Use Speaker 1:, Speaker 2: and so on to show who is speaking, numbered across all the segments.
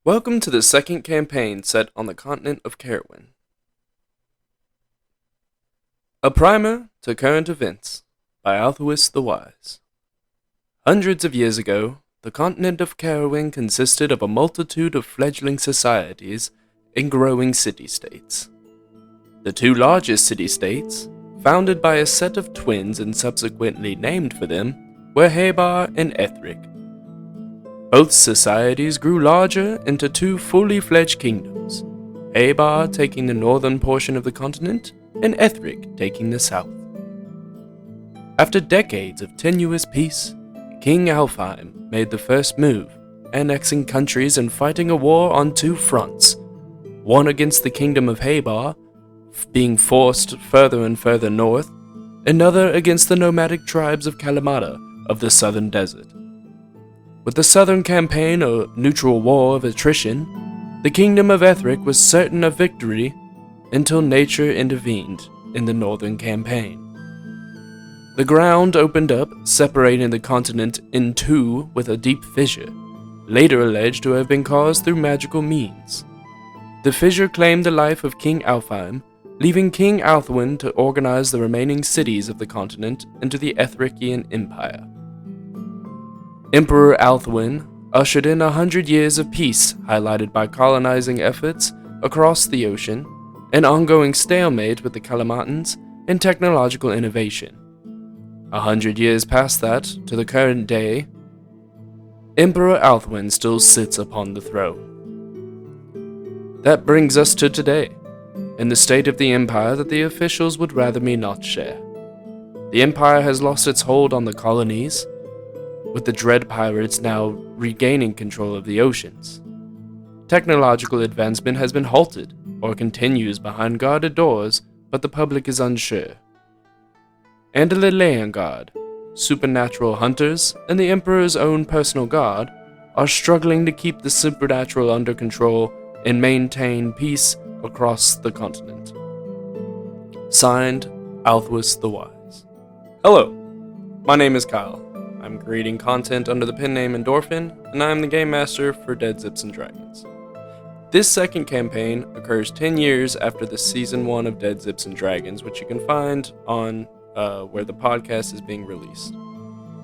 Speaker 1: Welcome to the second campaign set on the continent of Carrowynn. A Primer to Current Events by Althuis the Wise. Hundreds of years ago, the continent of Carrowynn consisted of a multitude of fledgling societies and growing city-states. The two largest city-states, founded by a set of twins and subsequently named for them, were Habar and Ethric. Both societies grew larger into two fully fledged kingdoms, Habar taking the northern portion of the continent and Ethric taking the south. After decades of tenuous peace, King Alfheim made the first move, annexing countries and fighting a war on two fronts, one against the kingdom of Habar, being forced further and further north, another against the nomadic tribes of Kalamata of the southern desert. With the southern campaign a neutral war of attrition, the kingdom of Ethric was certain of victory until nature intervened in the northern campaign. The ground opened up, separating the continent in two with a deep fissure, later alleged to have been caused through magical means. The fissure claimed the life of King Alfheim, leaving King Althwin to organize the remaining cities of the continent into the Ethrician Empire. Emperor Althwin ushered in 100 years of peace, highlighted by colonizing efforts across the ocean, an ongoing stalemate with the Kalamatans, and technological innovation. 100 years past that, to the current day, Emperor Althwin still sits upon the throne. That brings us to today, and the state of the Empire that the officials would rather me not share. The Empire has lost its hold on the colonies, with the Dread Pirates now regaining control of the oceans. Technological advancement has been halted, or continues behind guarded doors, but the public is unsure. And the Lelean Guard, supernatural hunters, and the Emperor's own personal guard are struggling to keep the supernatural under control and maintain peace across the continent. Signed, Althuis the Wise. Hello, my name is Kyle. I'm creating content under the pen name Endorfine, and I'm the Game Master for Dead Zips and Dragons. This second campaign occurs 10 years after the Season 1 of Dead Zips and Dragons, which you can find on where the podcast is being released.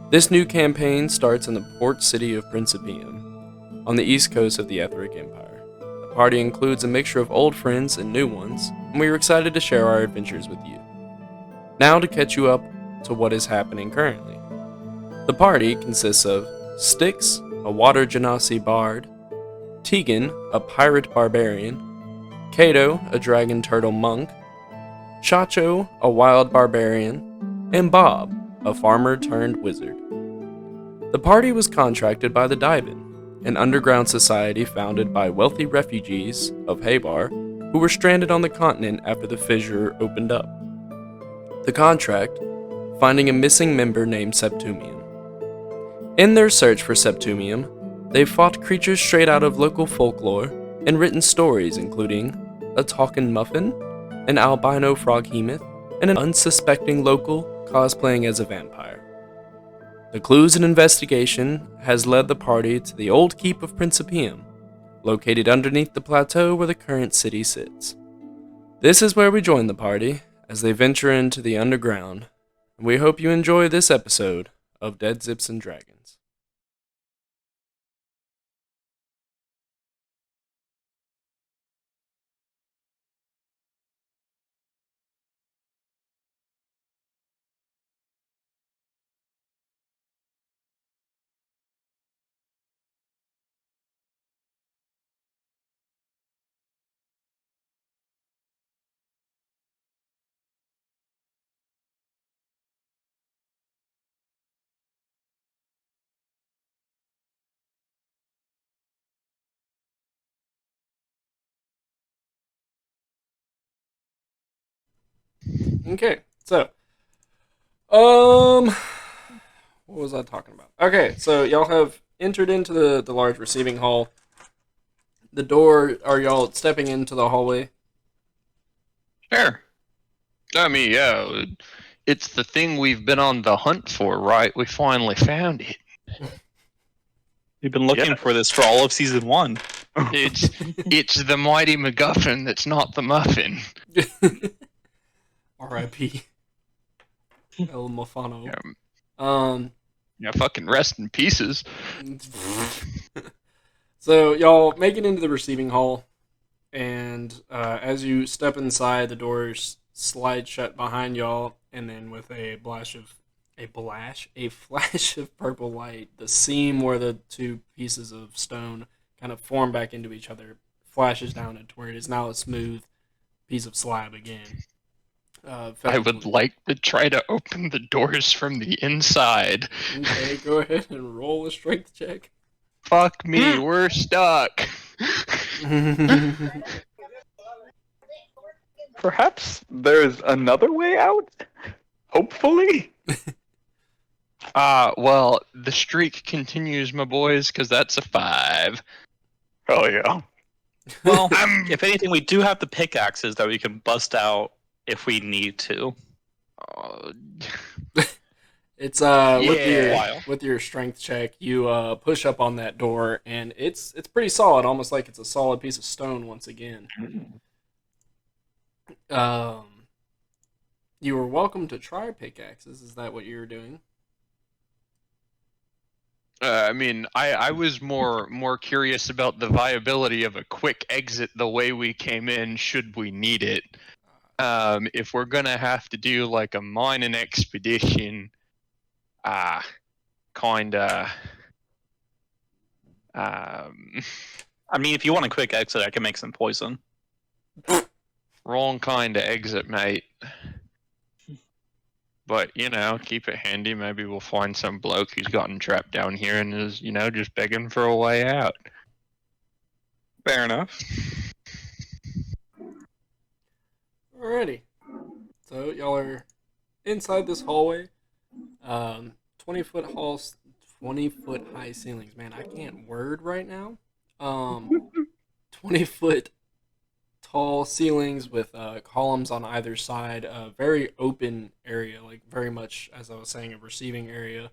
Speaker 1: This new campaign starts in the port city of Prncipium, on the east coast of the Ethric Empire. The party includes a mixture of old friends and new ones, and we are excited to share our adventures with you. Now to catch you up to what is happening currently. The party consists of Styx, a water genasi bard, Tegan, a pirate barbarian, Kato, a dragon turtle monk, Chacho, a wild barbarian, and Bob, a farmer turned wizard. The party was contracted by the Divan, an underground society founded by wealthy refugees of Habar who were stranded on the continent after the fissure opened up. The contract, finding a missing member named Septumium. In their search for Septumium, they fought creatures straight out of local folklore and written stories including a talking muffin, an albino froghemoth, and an unsuspecting local cosplaying as a vampire. The clues and investigation has led the party to the old keep of Prncipium, located underneath the plateau where the current city sits. This is where we join the party as they venture into the underground, and we hope you enjoy this episode of Dead Zips and Dragons. Okay, so, what was I talking about? Okay, so y'all have entered into the large receiving hall. The door, are y'all stepping into the hallway?
Speaker 2: Sure. I mean, yeah, it's the thing we've been on the hunt for, right? We finally found it.
Speaker 3: We've been looking
Speaker 2: Yeah.
Speaker 3: for this for all of season 1.
Speaker 2: It's the mighty MacGuffin that's not the muffin.
Speaker 1: R.I.P. El Mofano.
Speaker 2: Yeah, fucking rest in pieces.
Speaker 1: So y'all make it into the receiving hall, and as you step inside, the doors slide shut behind y'all, and then with a flash of purple light, the seam where the two pieces of stone kind of form back into each other flashes down into where it is now a smooth piece of slab again.
Speaker 2: I would like to try to open the doors from the inside.
Speaker 1: Okay, go ahead and roll a strength check.
Speaker 2: Fuck me, we're stuck.
Speaker 3: Perhaps there's another way out? Hopefully?
Speaker 2: Well, the streak continues, my boys, because that's a 5.
Speaker 3: Oh, yeah.
Speaker 4: Well, if anything, we do have the pickaxes that we can bust out if we need to.
Speaker 1: It's
Speaker 2: Yeah.
Speaker 1: with your strength check, you push up on that door, and it's pretty solid, almost like it's a solid piece of stone once again. You were welcome to try pickaxes. Is that what you were doing?
Speaker 2: I mean, I was more curious about the viability of a quick exit the way we came in, should we need it. If we're gonna have to do like a mining expedition, kinda.
Speaker 4: I mean, if you want a quick exit, I can make some poison.
Speaker 2: Wrong kind of exit, mate. But, keep it handy. Maybe we'll find some bloke who's gotten trapped down here and is, just begging for a way out.
Speaker 4: Fair enough.
Speaker 1: Alrighty. So y'all are inside this hallway. 20-foot halls, 20-foot high ceilings. Man, I can't word right now. 20-foot tall ceilings with columns on either side. A very open area, like very much, as I was saying, a receiving area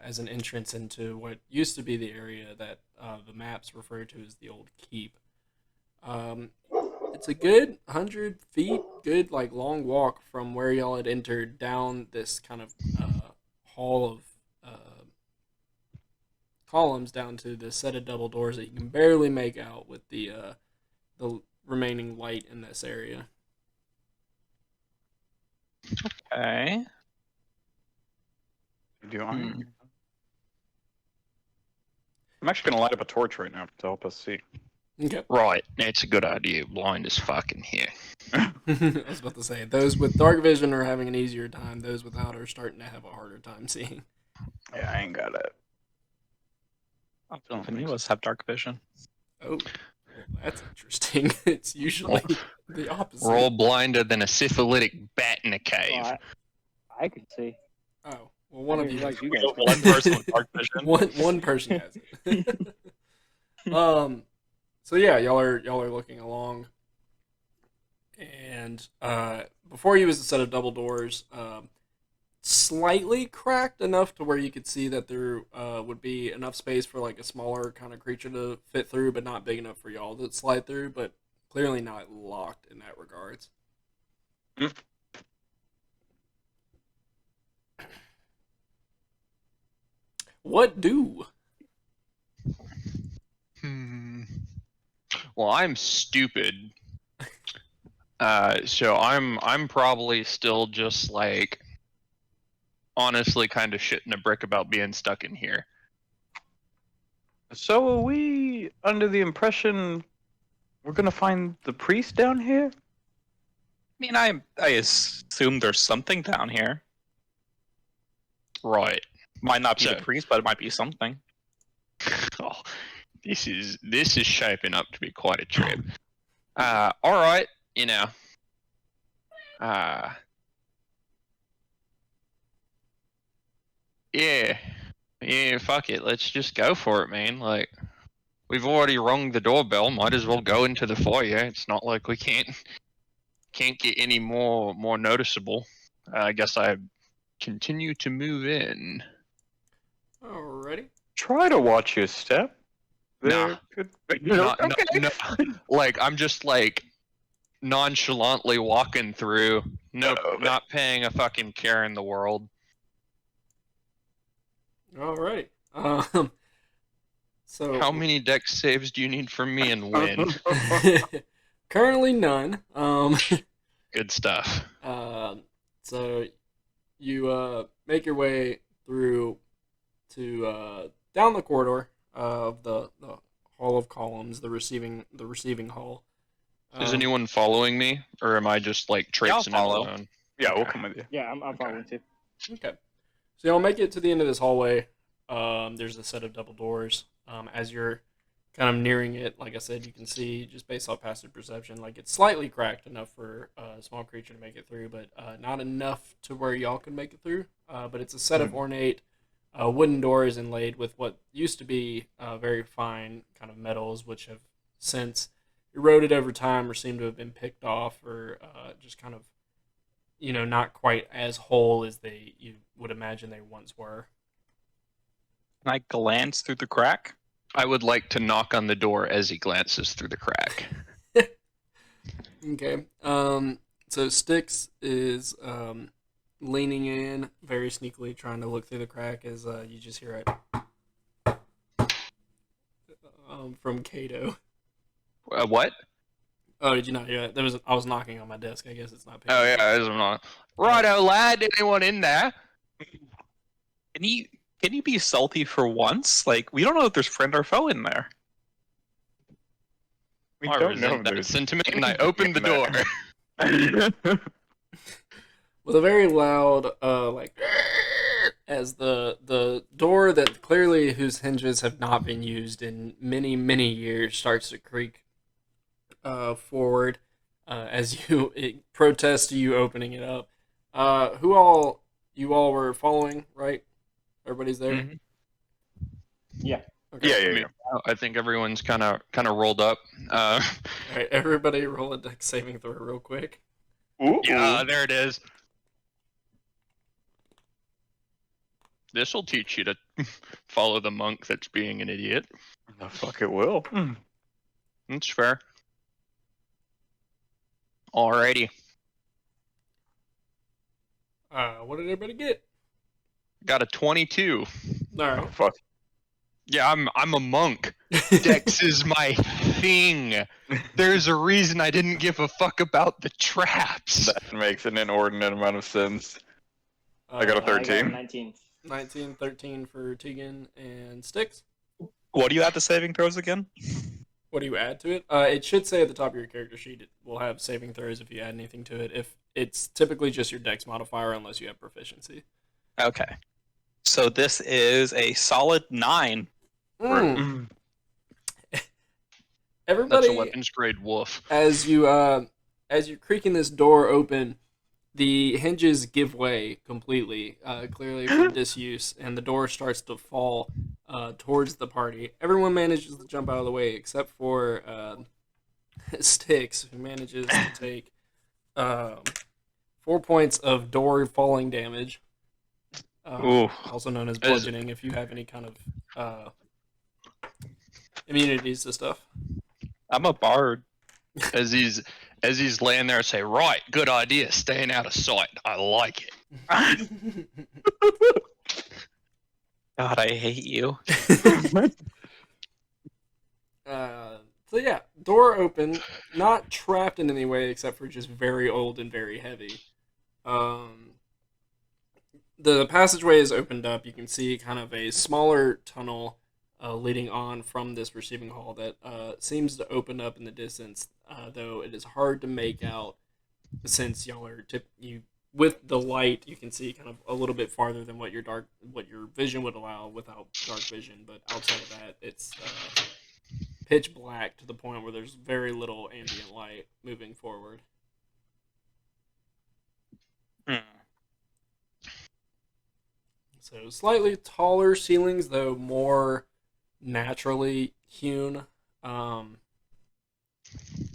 Speaker 1: as an entrance into what used to be the area that the maps refer to as the old keep. It's a good 100 feet, good like long walk from where y'all had entered down this kind of hall of columns down to the set of double doors that you can barely make out with the remaining light in this area.
Speaker 4: Okay.
Speaker 3: I'm actually going to light up a torch right now to help us see.
Speaker 1: Okay.
Speaker 2: Right, it's a good idea. Blind as fuck in here.
Speaker 1: I was about to say, those with dark vision are having an easier time. Those without are starting to have a harder time seeing.
Speaker 3: Yeah, I ain't got it.
Speaker 4: I don't think any of us have dark vision.
Speaker 1: Oh, well, that's interesting. It's usually the opposite.
Speaker 2: We're all blinder than a syphilitic bat in a cave.
Speaker 5: Well, I can see.
Speaker 1: Oh, well, one of you.
Speaker 5: Like you
Speaker 4: We
Speaker 5: guys.
Speaker 4: have one person with dark vision.
Speaker 1: One person has it. So yeah, y'all are looking along, and before you was a set of double doors, slightly cracked enough to where you could see that there would be enough space for like a smaller kind of creature to fit through, but not big enough for y'all to slide through. But clearly not locked in that regards. What do?
Speaker 2: Well, I'm stupid. So I'm probably still just like honestly kind of shitting a brick about being stuck in here.
Speaker 3: So are we under the impression we're going to find the priest down here?
Speaker 4: I mean, I assume there's something down here.
Speaker 2: Right.
Speaker 4: Might not be
Speaker 2: So-
Speaker 4: the priest, but it might be something.
Speaker 2: Oh, this is shaping up to be quite a trip. All right, yeah, fuck it. Let's just go for it, man. Like, we've already rung the doorbell. Might as well go into the foyer. It's not like we can't get any more noticeable. I guess I continue to move in.
Speaker 1: Alrighty.
Speaker 3: Try to watch your step.
Speaker 2: Nah.
Speaker 3: Could...
Speaker 2: Not,
Speaker 3: okay.
Speaker 2: no, like I'm just like nonchalantly walking through, nope, not paying a fucking care in the world.
Speaker 1: All right. So
Speaker 2: How many dex saves do you need from me and win?
Speaker 1: currently none.
Speaker 2: Good stuff.
Speaker 1: So you make your way through to down the corridor of the hall of columns, the receiving hall.
Speaker 2: Is anyone following me, or am I just like traipsing it
Speaker 4: follow.
Speaker 2: alone?
Speaker 3: Yeah, we'll come with you.
Speaker 5: Yeah, I'm following too.
Speaker 1: Okay. So y'all make it to the end of this hallway. There's a set of double doors. As you're kind of nearing it, like I said, you can see just based off passive perception, like it's slightly cracked enough for a small creature to make it through, but not enough to where y'all can make it through. But it's a set of ornate wooden doors inlaid with what used to be very fine kind of metals, which have since eroded over time or seem to have been picked off or just kind of, not quite as whole as you would imagine they once were.
Speaker 4: Can I glance through the crack?
Speaker 2: I would like to knock on the door as he glances through the crack.
Speaker 1: Okay. So Styx is leaning in very sneakily, trying to look through the crack as you just hear it from Kato.
Speaker 2: What?
Speaker 1: Oh, did you not hear that? I was knocking on my desk. I guess it's not.
Speaker 2: Oh yeah, I'm not. Righto, lad. Anyone in there?
Speaker 4: Can you be salty for once? Like, we don't know if there's friend or foe in there.
Speaker 3: We
Speaker 2: I
Speaker 3: don't know
Speaker 2: resent
Speaker 3: if
Speaker 2: that
Speaker 3: there's...
Speaker 2: sentiment, and I opened the door.
Speaker 1: With a very loud, as the door that clearly whose hinges have not been used in many, many years starts to creak forward as it protests to you opening it up. You all were following, right? Everybody's there?
Speaker 2: Mhm.
Speaker 5: Yeah.
Speaker 1: Okay.
Speaker 3: Yeah.
Speaker 2: I think everyone's kind of rolled up.
Speaker 1: All right, everybody roll a dex saving throw real quick.
Speaker 3: Ooh.
Speaker 2: Yeah, there it is. This will teach you to follow the monk that's being an idiot.
Speaker 3: The fuck it will.
Speaker 2: That's fair. Alrighty.
Speaker 1: What did everybody get?
Speaker 2: Got a 22.
Speaker 1: All
Speaker 3: Oh,
Speaker 1: right.
Speaker 3: fuck.
Speaker 2: Yeah, I'm a monk. Dex is my thing. There's a reason I didn't give a fuck about the traps.
Speaker 3: That makes an inordinate amount of sense. I got a
Speaker 5: I got
Speaker 3: 13.
Speaker 5: 19.
Speaker 1: 19, 13 for Tegan and Styx.
Speaker 4: What do you add to saving throws again?
Speaker 1: What do you add to it? It should say at the top of your character sheet it will have saving throws if you add anything to it. If it's typically just your dex modifier unless you have proficiency.
Speaker 4: Okay. So this is a solid 9.
Speaker 1: Mm.
Speaker 2: That's
Speaker 1: Everybody,
Speaker 2: a weapons grade wolf.
Speaker 1: as you're creaking this door open, the hinges give way completely, clearly from disuse, and the door starts to fall towards the party. Everyone manages to jump out of the way except for Styx, who manages to take 4 points of door falling damage.
Speaker 4: Ooh.
Speaker 1: Also known as bludgeoning, if you have any kind of immunities to stuff.
Speaker 4: I'm a bard.
Speaker 2: As he's laying there, say, right, good idea, staying out of sight. I like it.
Speaker 4: God, I hate you.
Speaker 1: So yeah, door open, not trapped in any way except for just very old and very heavy. The passageway is opened up. You can see kind of a smaller tunnel leading on from this receiving hall that seems to open up in the distance, though it is hard to make out since y'all are with the light. You can see kind of a little bit farther than what your vision would allow without dark vision, but outside of that, it's pitch black to the point where there's very little ambient light moving forward. So slightly taller ceilings, though more naturally hewn. If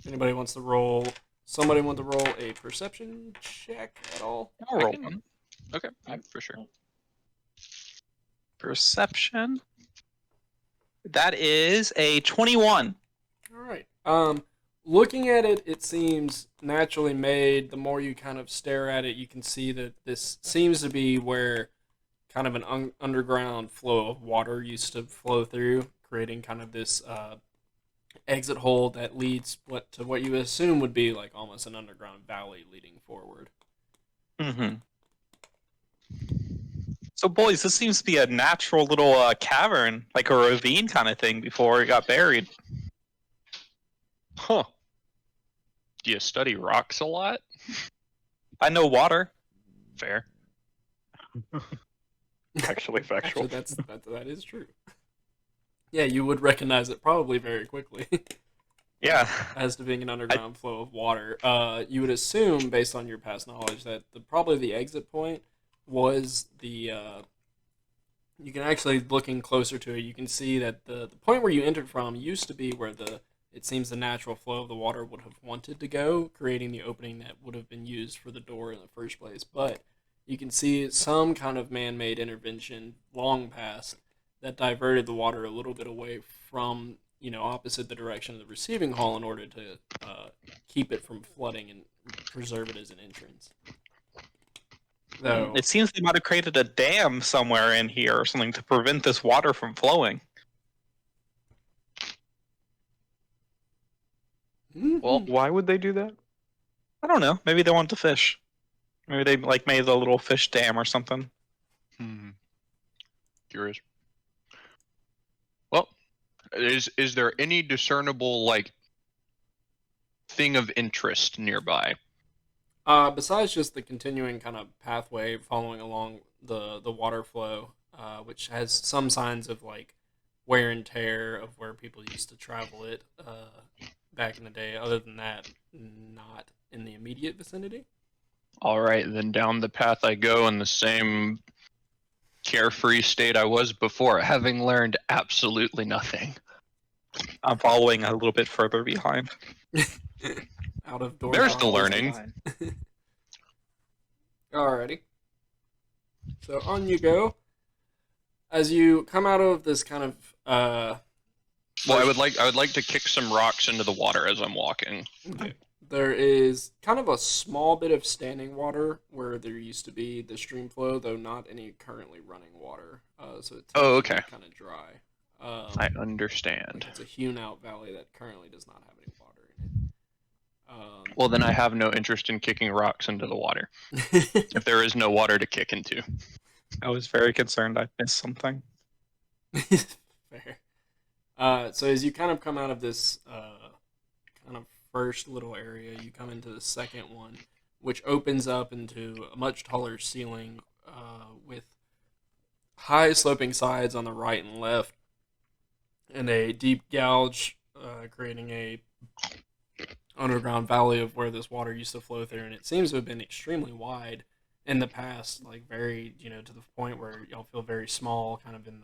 Speaker 1: anybody wants to roll, somebody want to roll a perception check at all?
Speaker 4: I'll roll one.
Speaker 2: Okay, for sure.
Speaker 4: Perception. That is a 21.
Speaker 1: All right. Looking at it, it seems naturally made. The more you kind of stare at it, you can see that this seems to be where kind of an underground flow of water used to flow through, creating kind of this exit hole that leads to what you assume would be like almost an underground valley leading forward.
Speaker 4: Mm-hmm. So, boys, this seems to be a natural little cavern, like a ravine kind of thing before it got buried.
Speaker 2: Huh. Do you study rocks a lot?
Speaker 4: I know water.
Speaker 2: Fair.
Speaker 3: Actually factual.
Speaker 1: Actually, that is true. Yeah, you would recognize it probably very quickly.
Speaker 4: Yeah.
Speaker 1: As to being an underground flow of water. You would assume, based on your past knowledge, that probably the exit point was the. You can actually, looking closer to it, you can see that the point where you entered from used to be where it seems the natural flow of the water would have wanted to go, creating the opening that would have been used for the door in the first place. But you can see some kind of man-made intervention long past that diverted the water a little bit away from, opposite the direction of the receiving hall in order to keep it from flooding and preserve it as an entrance. Though
Speaker 4: It seems they might have created a dam somewhere in here or something to prevent this water from flowing.
Speaker 2: Well,
Speaker 3: Why would they do that?
Speaker 4: I don't know. Maybe they want to fish. Maybe they made a little fish dam or something.
Speaker 2: Curious. Well, is there any discernible thing of interest nearby?
Speaker 1: besides just the continuing kind of pathway following along the water flow, which has some signs of wear and tear of where people used to travel it back in the day. Other than that, not in the immediate vicinity.
Speaker 2: All right, then down the path I go in the same carefree state I was before, having learned absolutely nothing.
Speaker 4: I'm following a little bit further behind.
Speaker 1: Out of door.
Speaker 2: There's the
Speaker 1: knowledge.
Speaker 2: learning.
Speaker 1: Alrighty. So on you go. As you come out of this kind of
Speaker 2: Well, I would like to kick some rocks into the water as I'm walking.
Speaker 1: Okay. There is kind of a small bit of standing water where there used to be the stream flow, though not any currently running water. So it's
Speaker 2: okay.
Speaker 1: kind of dry.
Speaker 2: I understand.
Speaker 1: It's a hewn out valley that currently does not have any water in it.
Speaker 2: Well, then I have no interest in kicking rocks into the water if there is no water to kick into.
Speaker 4: I was very concerned I missed something.
Speaker 1: Fair. So as you kind of come out of this kind of first little area, you come into the second one, which opens up into a much taller ceiling with high sloping sides on the right and left, and a deep gouge creating a underground valley of where this water used to flow through. And it seems to have been extremely wide in the past, very, to the point where y'all feel very small kind of in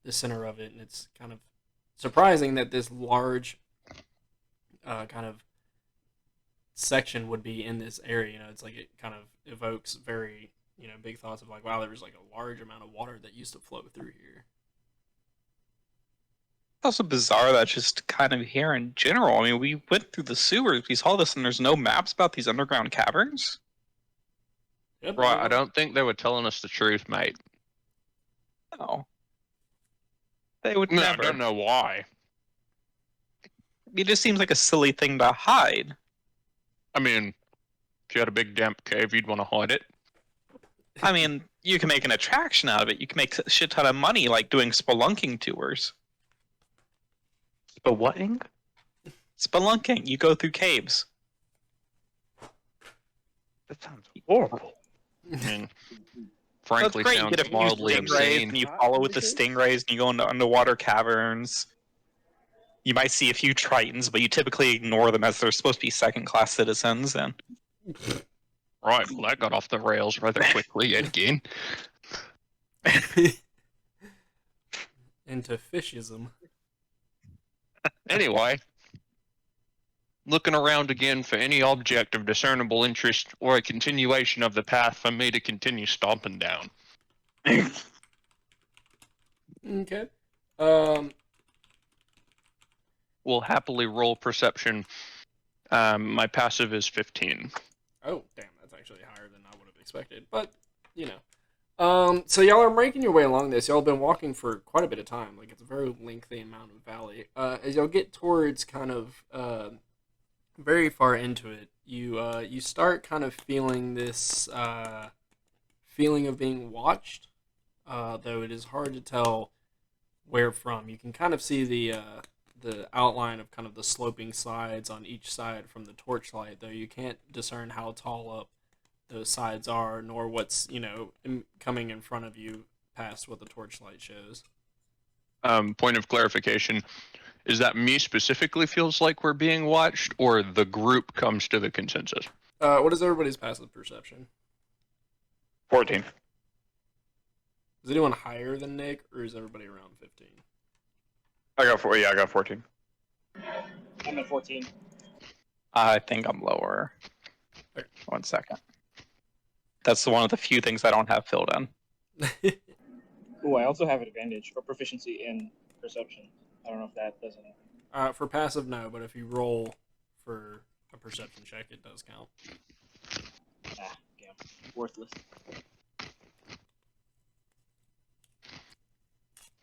Speaker 1: the center of it. And it's kind of surprising that this large kind of section would be in this area. It's it kind of evokes very, big thoughts of wow, there was a large amount of water that used to flow through here.
Speaker 4: It's also bizarre that just kind of here in general. I mean, we went through the sewers, we saw this, and there's no maps about these underground caverns?
Speaker 1: Yep,
Speaker 2: Right, I don't think they were telling us the truth, mate.
Speaker 4: No. They would
Speaker 2: No,
Speaker 4: never.
Speaker 2: I don't know why.
Speaker 4: It just seems like a silly thing to hide.
Speaker 2: I mean, if you had a big damp cave, you'd want to hide it.
Speaker 4: I mean, you can make an attraction out of it. You can make a shit ton of money, doing spelunking tours.
Speaker 3: But what ink?
Speaker 4: Spelunking. You go through caves.
Speaker 3: That sounds horrible.
Speaker 2: I mean,
Speaker 4: That's
Speaker 2: frankly,
Speaker 4: great. You
Speaker 2: sounds
Speaker 4: get a few
Speaker 2: mildly
Speaker 4: stingrays,
Speaker 2: insane.
Speaker 4: and you follow with the stingrays, and you go into underwater caverns. You might see a few tritons, but you typically ignore them as they're supposed to be second-class citizens. And
Speaker 2: Right, well, that got off the rails rather quickly again.
Speaker 1: Into fishism.
Speaker 2: Anyway, looking around again for any object of discernible interest or a continuation of the path for me to continue stomping down.
Speaker 1: Okay.
Speaker 2: will happily roll perception. My passive is 15.
Speaker 1: Oh, damn, that's actually higher than I would have expected. But, you know. So y'all are making your way along this. Y'all have been walking for quite a bit of time. Like, it's a very lengthy amount of valley. As y'all get towards kind of very far into it, you start kind of feeling this feeling of being watched, though it is hard to tell where from. You can kind of see the outline of kind of the sloping sides on each side from the torchlight, though you can't discern how tall up those sides are, nor what's, coming in front of you past what the torchlight shows.
Speaker 2: Point of clarification. Is that me specifically feels like we're being watched, or the group comes to the consensus?
Speaker 1: What is everybody's passive perception?
Speaker 4: 14.
Speaker 1: Is anyone higher than Nick, or is everybody around 15?
Speaker 3: I got 4. Yeah, I got 14.
Speaker 5: I'm at 14.
Speaker 4: I think I'm lower.
Speaker 1: Okay.
Speaker 4: 1 second. That's one of the few things I don't have filled in.
Speaker 5: Ooh, I also have advantage or proficiency in perception. I don't know if that does anything.
Speaker 1: For passive, no, but if you roll for a perception check, it does count.
Speaker 5: Ah, damn. Worthless.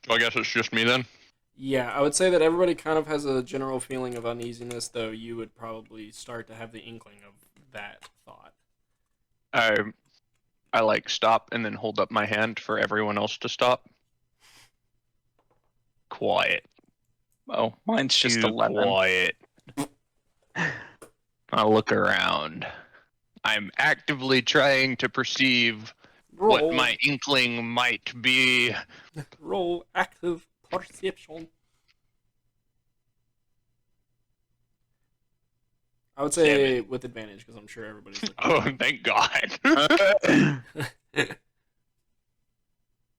Speaker 2: I guess it's just me then.
Speaker 1: Yeah, I would say that everybody kind of has a general feeling of uneasiness, though you would probably start to have the inkling of that thought.
Speaker 2: I like stop and then hold up my hand for everyone else to stop. Quiet.
Speaker 4: Oh, mine's just
Speaker 2: Too
Speaker 4: 11.
Speaker 2: quiet. I look around. I'm actively trying to perceive what my inkling might be.
Speaker 1: Roll active perception. I would say with advantage, because I'm sure everybody's looking.
Speaker 2: Oh, thank God.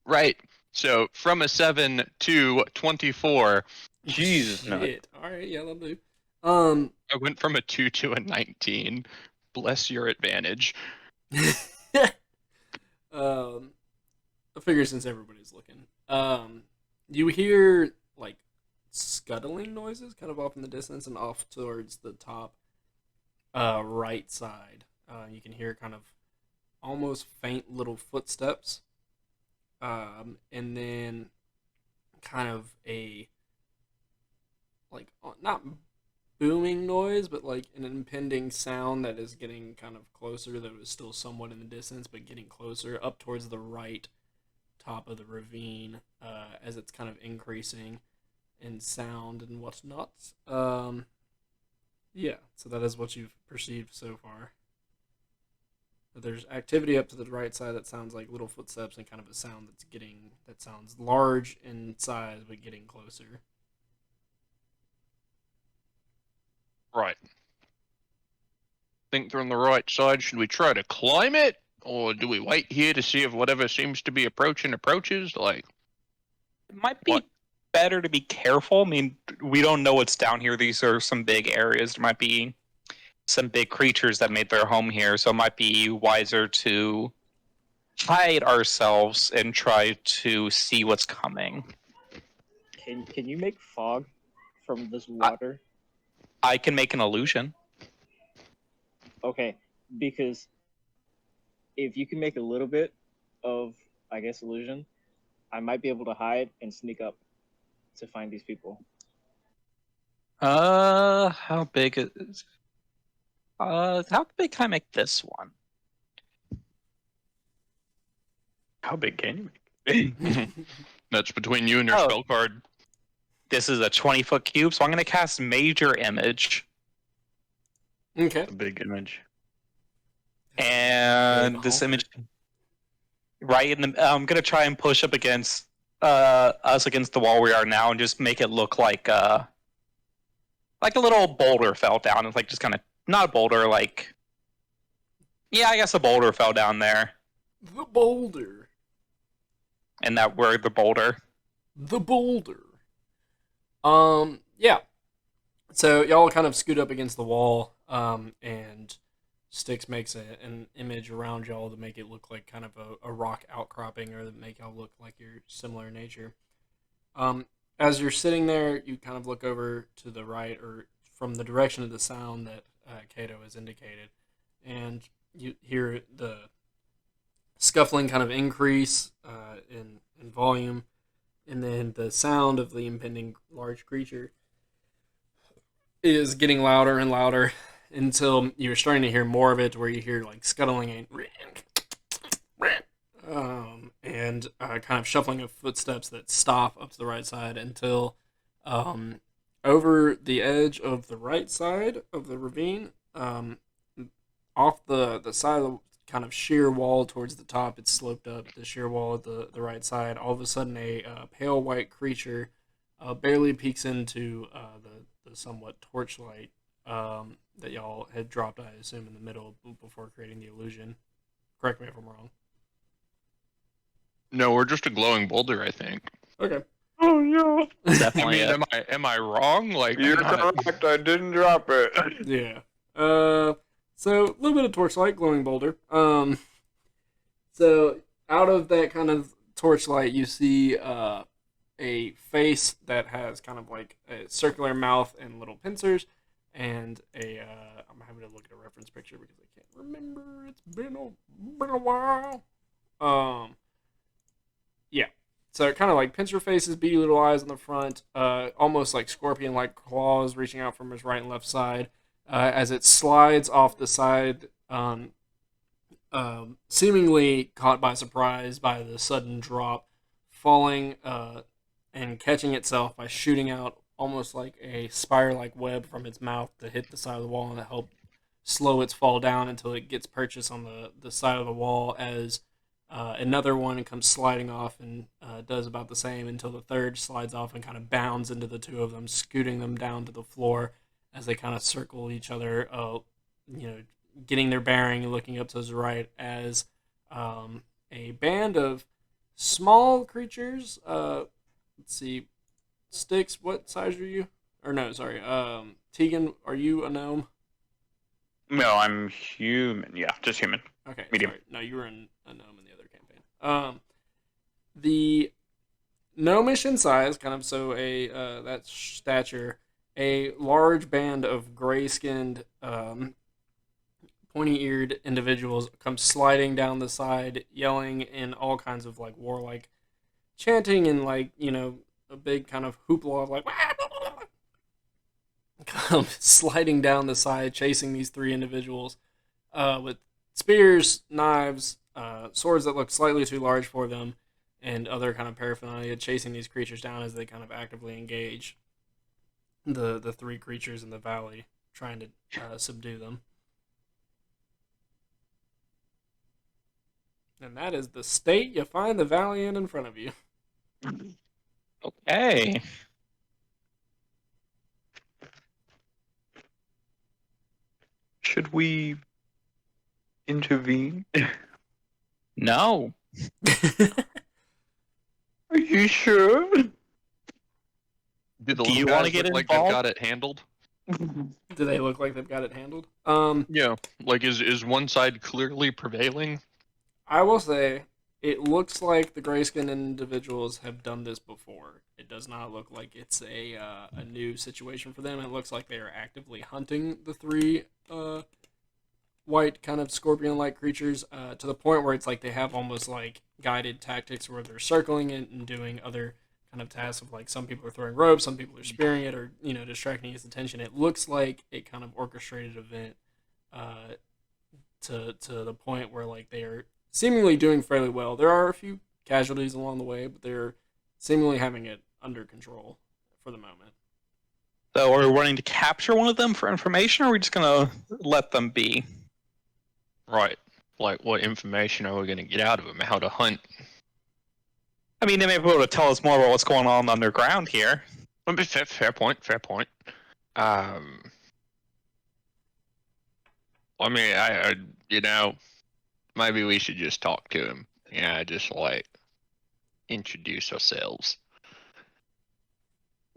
Speaker 2: Right. So from a 7 to 24.
Speaker 3: Jesus, no.
Speaker 1: Shit. All right, yeah, that'll do.
Speaker 2: I went from a 2 to a 19. Bless your advantage.
Speaker 1: I figure since everybody's looking. You hear like scuttling noises kind of off in the distance and off towards the top right side. You can hear kind of almost faint little footsteps. And then kind of a like not booming noise, but like an impending sound that is getting kind of closer, that is still somewhat in the distance, but getting closer up towards the right top of the ravine as it's kind of increasing in sound and whatnot. Yeah, so that is what you've perceived so far. There's activity up to the right side that sounds like little footsteps and kind of a sound that sounds large in size but getting closer.
Speaker 2: Right. Think from the right side. Should we try to climb it? Or do we wait here to see if whatever seems to be approaching approaches? Like,
Speaker 4: It might be
Speaker 2: What?
Speaker 4: better to be careful. I mean, we don't know what's down here. These are some big areas. There might be some big creatures that made their home here, so it might be wiser to hide ourselves and try to see what's coming.
Speaker 5: Can you make fog from this water?
Speaker 4: I can make an illusion.
Speaker 5: Okay, because if you can make a little bit of, I guess, illusion, I might be able to hide and sneak up to find these people.
Speaker 4: How big is... how big can I make this one?
Speaker 3: How big can you make?
Speaker 2: that's between you and your
Speaker 4: Oh.
Speaker 2: spell card.
Speaker 4: This is a 20-foot cube, so I'm going to cast Major Image.
Speaker 1: Okay.
Speaker 3: A big image.
Speaker 4: And
Speaker 1: Big
Speaker 4: this
Speaker 1: honker.
Speaker 4: image... Right in the... I'm going to try and push up against us against the wall we are now and just make it look like a little boulder fell down. It's like just kind of... Not a boulder, like... Yeah, I guess a boulder fell down there.
Speaker 1: The boulder.
Speaker 4: And that word, the boulder.
Speaker 1: The boulder. Yeah. So y'all kind of scoot up against the wall, and Styx makes an image around y'all to make it look like kind of a rock outcropping, or to make y'all look like you're similar in nature.
Speaker 6: as you're sitting there, you kind of look over to the right or from the direction of the sound that Kato has indicated, and you hear the scuffling kind of increase in volume, and then the sound of the impending large creature is getting louder and louder until you're starting to hear more of it, where you hear like scuttling and kind of shuffling of footsteps that stop up to the right side until over the edge of the right side of the ravine, off the side of the kind of sheer wall towards the top, it's sloped up, the sheer wall at the right side. All of a sudden, a pale white creature barely peeks into the somewhat torchlight that y'all had dropped, I assume, in the middle before creating the illusion. Correct me if I'm wrong.
Speaker 2: No, we're just a glowing boulder, I think.
Speaker 6: Okay.
Speaker 3: Oh no!
Speaker 4: Definitely.
Speaker 2: Am I wrong? Like,
Speaker 3: You're
Speaker 2: not-
Speaker 3: correct. I didn't drop it.
Speaker 6: Yeah. So a little bit of torchlight, glowing boulder. So out of that kind of torchlight, you see a face that has kind of like a circular mouth and little pincers, and I'm having to look at a reference picture because I can't remember. It's been a while. Yeah. So kind of like pincer faces, beady little eyes on the front, almost like scorpion-like claws reaching out from his right and left side. As it slides off the side, seemingly caught by surprise by the sudden drop, falling and catching itself by shooting out almost like a spire-like web from its mouth to hit the side of the wall and to help slow its fall down until it gets purchased on the side of the wall as another one comes sliding off and does about the same until the third slides off and kind of bounds into the two of them, scooting them down to the floor as they kind of circle each other, getting their bearing and looking up to his right as a band of small creatures. Let's see. Sticks, what size are you? Or no, sorry. Tegan, are you a gnome?
Speaker 3: No, I'm human. Yeah, just human.
Speaker 6: Okay,
Speaker 3: Medium.
Speaker 6: sorry. No, you were a gnome in the other campaign. The gnomish in size, kind of so that stature, a large band of gray-skinned, pointy-eared individuals come sliding down the side, yelling in all kinds of like warlike chanting and like a big kind of hoopla of like come sliding down the side, chasing these three individuals with spears, knives, swords that look slightly too large for them, and other kind of paraphernalia, chasing these creatures down as they kind of actively engage the three creatures in the valley, trying to subdue them. And that is the state you find the valley in front of you.
Speaker 4: Okay.
Speaker 3: Should we intervene?
Speaker 4: No.
Speaker 3: Are you sure?
Speaker 2: Do the
Speaker 4: Do
Speaker 2: little
Speaker 4: you
Speaker 2: guys
Speaker 4: wanna get
Speaker 2: look like they've
Speaker 4: involved?
Speaker 2: got it handled?
Speaker 6: Do they look like they've got it handled?
Speaker 2: Yeah. Like, is one side clearly prevailing?
Speaker 6: I will say, it looks like the grayskin individuals have done this before. It does not look like it's a new situation for them. It looks like they are actively hunting the three white kind of scorpion-like creatures to the point where it's like they have almost like guided tactics where they're circling it and doing other kind of tasks of like some people are throwing ropes, some people are spearing it or distracting its attention. It looks like a kind of orchestrated event to the point where like they are seemingly doing fairly well. There are a few casualties along the way, but they're seemingly having it under control for the moment.
Speaker 4: So are we wanting to capture one of them for information, or are we just gonna let them be?
Speaker 2: Right. Like, what information are we going to get out of them? How to hunt?
Speaker 4: I mean, they may be able to tell us more about what's going on underground here.
Speaker 2: Fair point. I mean, I maybe we should just talk to him. Yeah, just like introduce ourselves.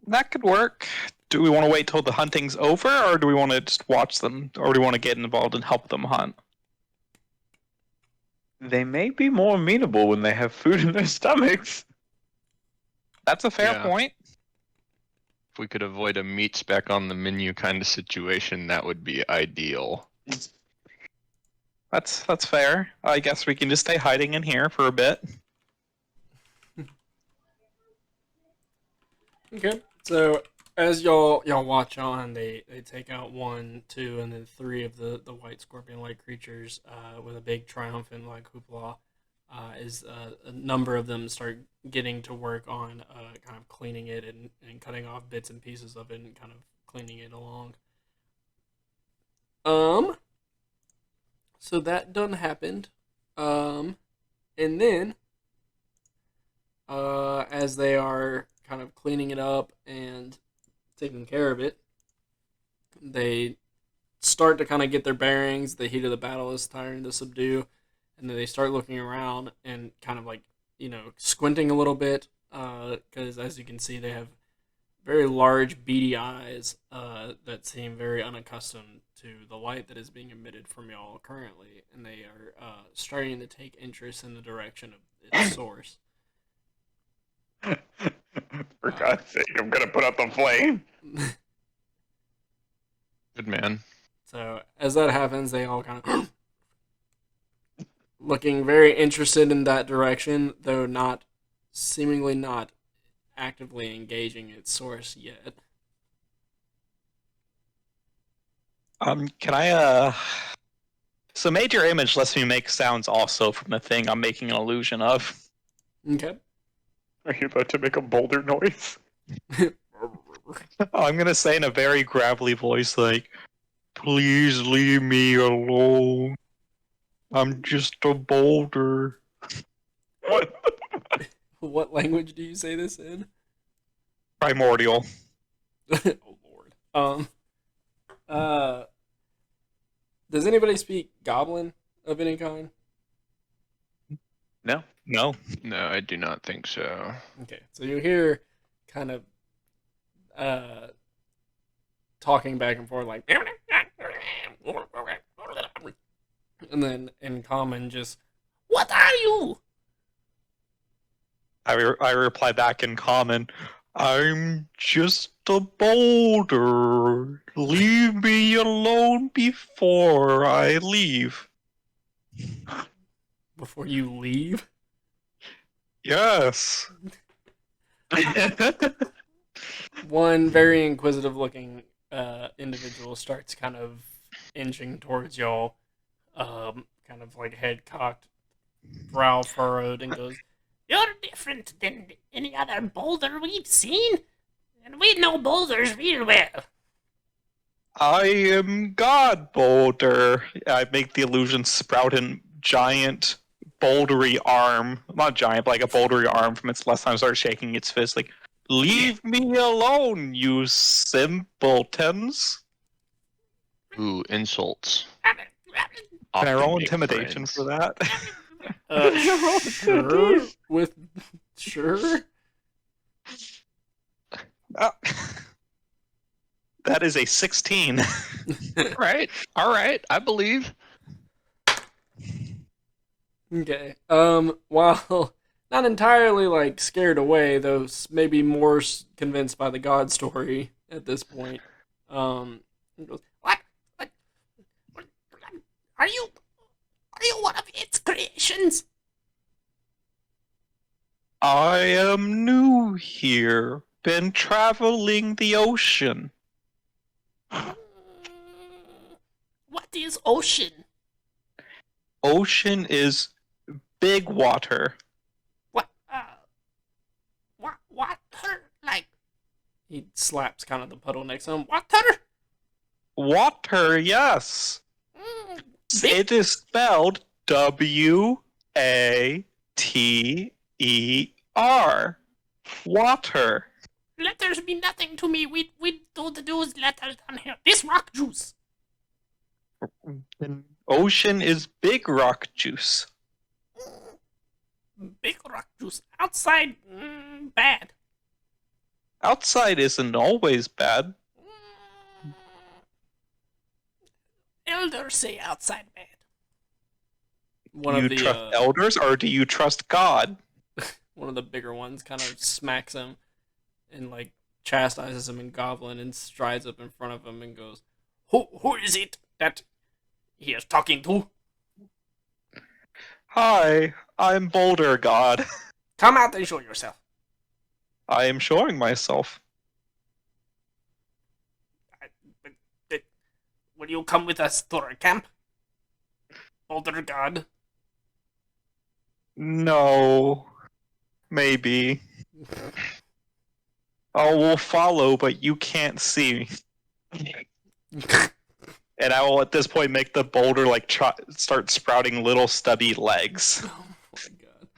Speaker 4: That could work. Do we want to wait till the hunting's over, or do we want to just watch them, or do we want to get involved and help them hunt?
Speaker 3: They may be more amenable when they have food in their stomachs.
Speaker 4: That's a fair
Speaker 2: Yeah.
Speaker 4: point.
Speaker 2: we could avoid a meat spec on the menu kind of situation, that would be ideal.
Speaker 4: That's fair. I guess we can just stay hiding in here for a bit.
Speaker 6: Okay, so as y'all watch on, they take out 1, 2, and then 3 of the white scorpion-like creatures with a big triumphant like hoopla. As a number of them start getting to work on kind of cleaning it and cutting off bits and pieces of it and kind of cleaning it along. So that done happened. And then as they are kind of cleaning it up and taking care of it, they start to kind of get their bearings. The heat of the battle is starting to subdue, and then they start looking around and kind of like, squinting a little bit, because as you can see, they have very large beady eyes that seem very unaccustomed to the light that is being emitted from y'all currently, and they are starting to take interest in the direction of its source.
Speaker 3: For God's sake, I'm gonna put out the flame.
Speaker 2: Good man.
Speaker 6: So as that happens, they all kind of looking very interested in that direction, though seemingly not actively engaging its source yet.
Speaker 4: Can I So major image lets me make sounds also from the thing I'm making an illusion of.
Speaker 6: Okay.
Speaker 3: Are you about to make a boulder noise?
Speaker 4: I'm gonna say in a very gravelly voice, like, "Please leave me alone. I'm just a boulder."
Speaker 3: What?
Speaker 6: What language do you say this in?
Speaker 4: Primordial.
Speaker 6: Oh Lord. Does anybody speak Goblin of any kind?
Speaker 3: No.
Speaker 4: No.
Speaker 2: No, I do not think so.
Speaker 6: Okay, so you hear kind of talking back and forth like, and then in common just, what are you?
Speaker 4: I reply back in common, "I'm just a boulder. Leave me alone before I leave."
Speaker 6: Before you leave?
Speaker 4: Yes.
Speaker 6: One very inquisitive looking individual starts kind of inching towards y'all, kind of like head cocked, brow furrowed, and goes, "You're different than any other boulder we've seen, and we know boulders real well."
Speaker 4: I am God Boulder. I make the illusion sprout in giant bouldery arm. Not giant, but like a bouldery arm from its left hand, start shaking its fist like, "Leave me alone, you simpletons."
Speaker 2: Ooh, insults.
Speaker 4: Can I
Speaker 2: Often
Speaker 4: roll
Speaker 2: make
Speaker 4: intimidation
Speaker 2: friends.
Speaker 4: for that?
Speaker 6: Sure. Sure.
Speaker 4: Uh, that is a 16.
Speaker 2: All right, I believe.
Speaker 6: Okay. While not entirely like scared away, though maybe more convinced by the God story at this point, he goes, "What? What? Are you? Are you one of its creations?"
Speaker 4: I am new here. Been traveling the ocean.
Speaker 6: What is ocean?
Speaker 4: Ocean is big water.
Speaker 6: What? Water? Like? He slaps kind of the puddle next to him. Water?
Speaker 4: Water, yes.
Speaker 6: Big.
Speaker 4: It is spelled WATER. Water.
Speaker 6: Letters mean nothing to me. We don't use letters down here. This rock juice.
Speaker 4: And ocean is big rock juice.
Speaker 6: Big rock juice. Outside, bad.
Speaker 4: Outside isn't always bad.
Speaker 6: Elders say outside bad.
Speaker 4: Do you trust elders or do you trust God?
Speaker 6: One of the bigger ones kind of smacks him and like chastises him in Goblin and strides up in front of him and goes, Who is it that he is talking to?
Speaker 4: Hi, I'm Boulder God.
Speaker 6: Come out and show yourself.
Speaker 4: I am showing myself.
Speaker 6: Will you come with us to our camp? Boulder God.
Speaker 4: No. Maybe. I will follow, but you can't see me. And I will, at this point, make the boulder start sprouting little stubby legs.
Speaker 6: Oh my god.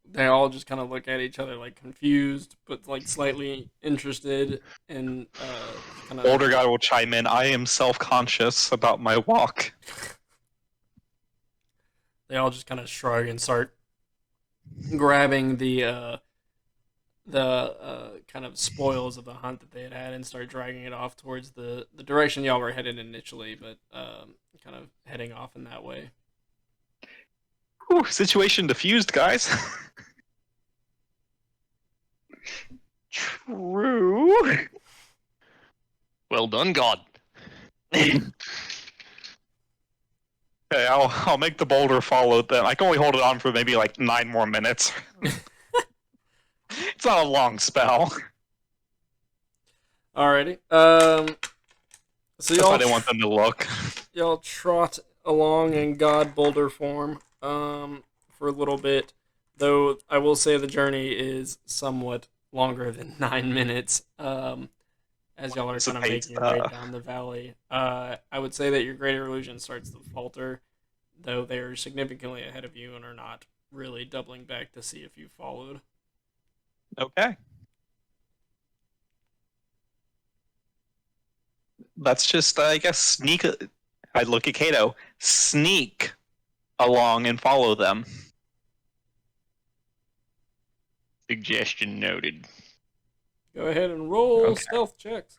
Speaker 6: They all just kind of look at each other like confused, but like slightly interested, and kind of.
Speaker 4: Boulder God will chime in. I am self-conscious about my walk.
Speaker 6: They all just kind of shrug and start grabbing the kind of spoils of the hunt that they had and start dragging it off towards the direction y'all were headed initially, but kind of heading off in that way.
Speaker 4: Ooh, situation diffused, guys.
Speaker 3: True.
Speaker 2: Well done, God.
Speaker 4: Okay, I'll make the boulder follow then. I can only hold it on for maybe like 9 more minutes. It's not a long spell.
Speaker 6: Alrighty. So
Speaker 4: That's why I didn't want them to look.
Speaker 6: y'all trot along in God Boulder form for a little bit, though I will say the journey is somewhat longer than 9 minutes. As y'all are kind of making your way down the valley, I would say that your greater illusion starts to falter, though they are significantly ahead of you and are not really doubling back to see if you followed.
Speaker 4: Okay. Let's just, I guess, sneak. I look at Kato. Sneak along and follow them.
Speaker 2: Suggestion noted.
Speaker 6: Go ahead and roll
Speaker 4: Okay.
Speaker 6: stealth checks.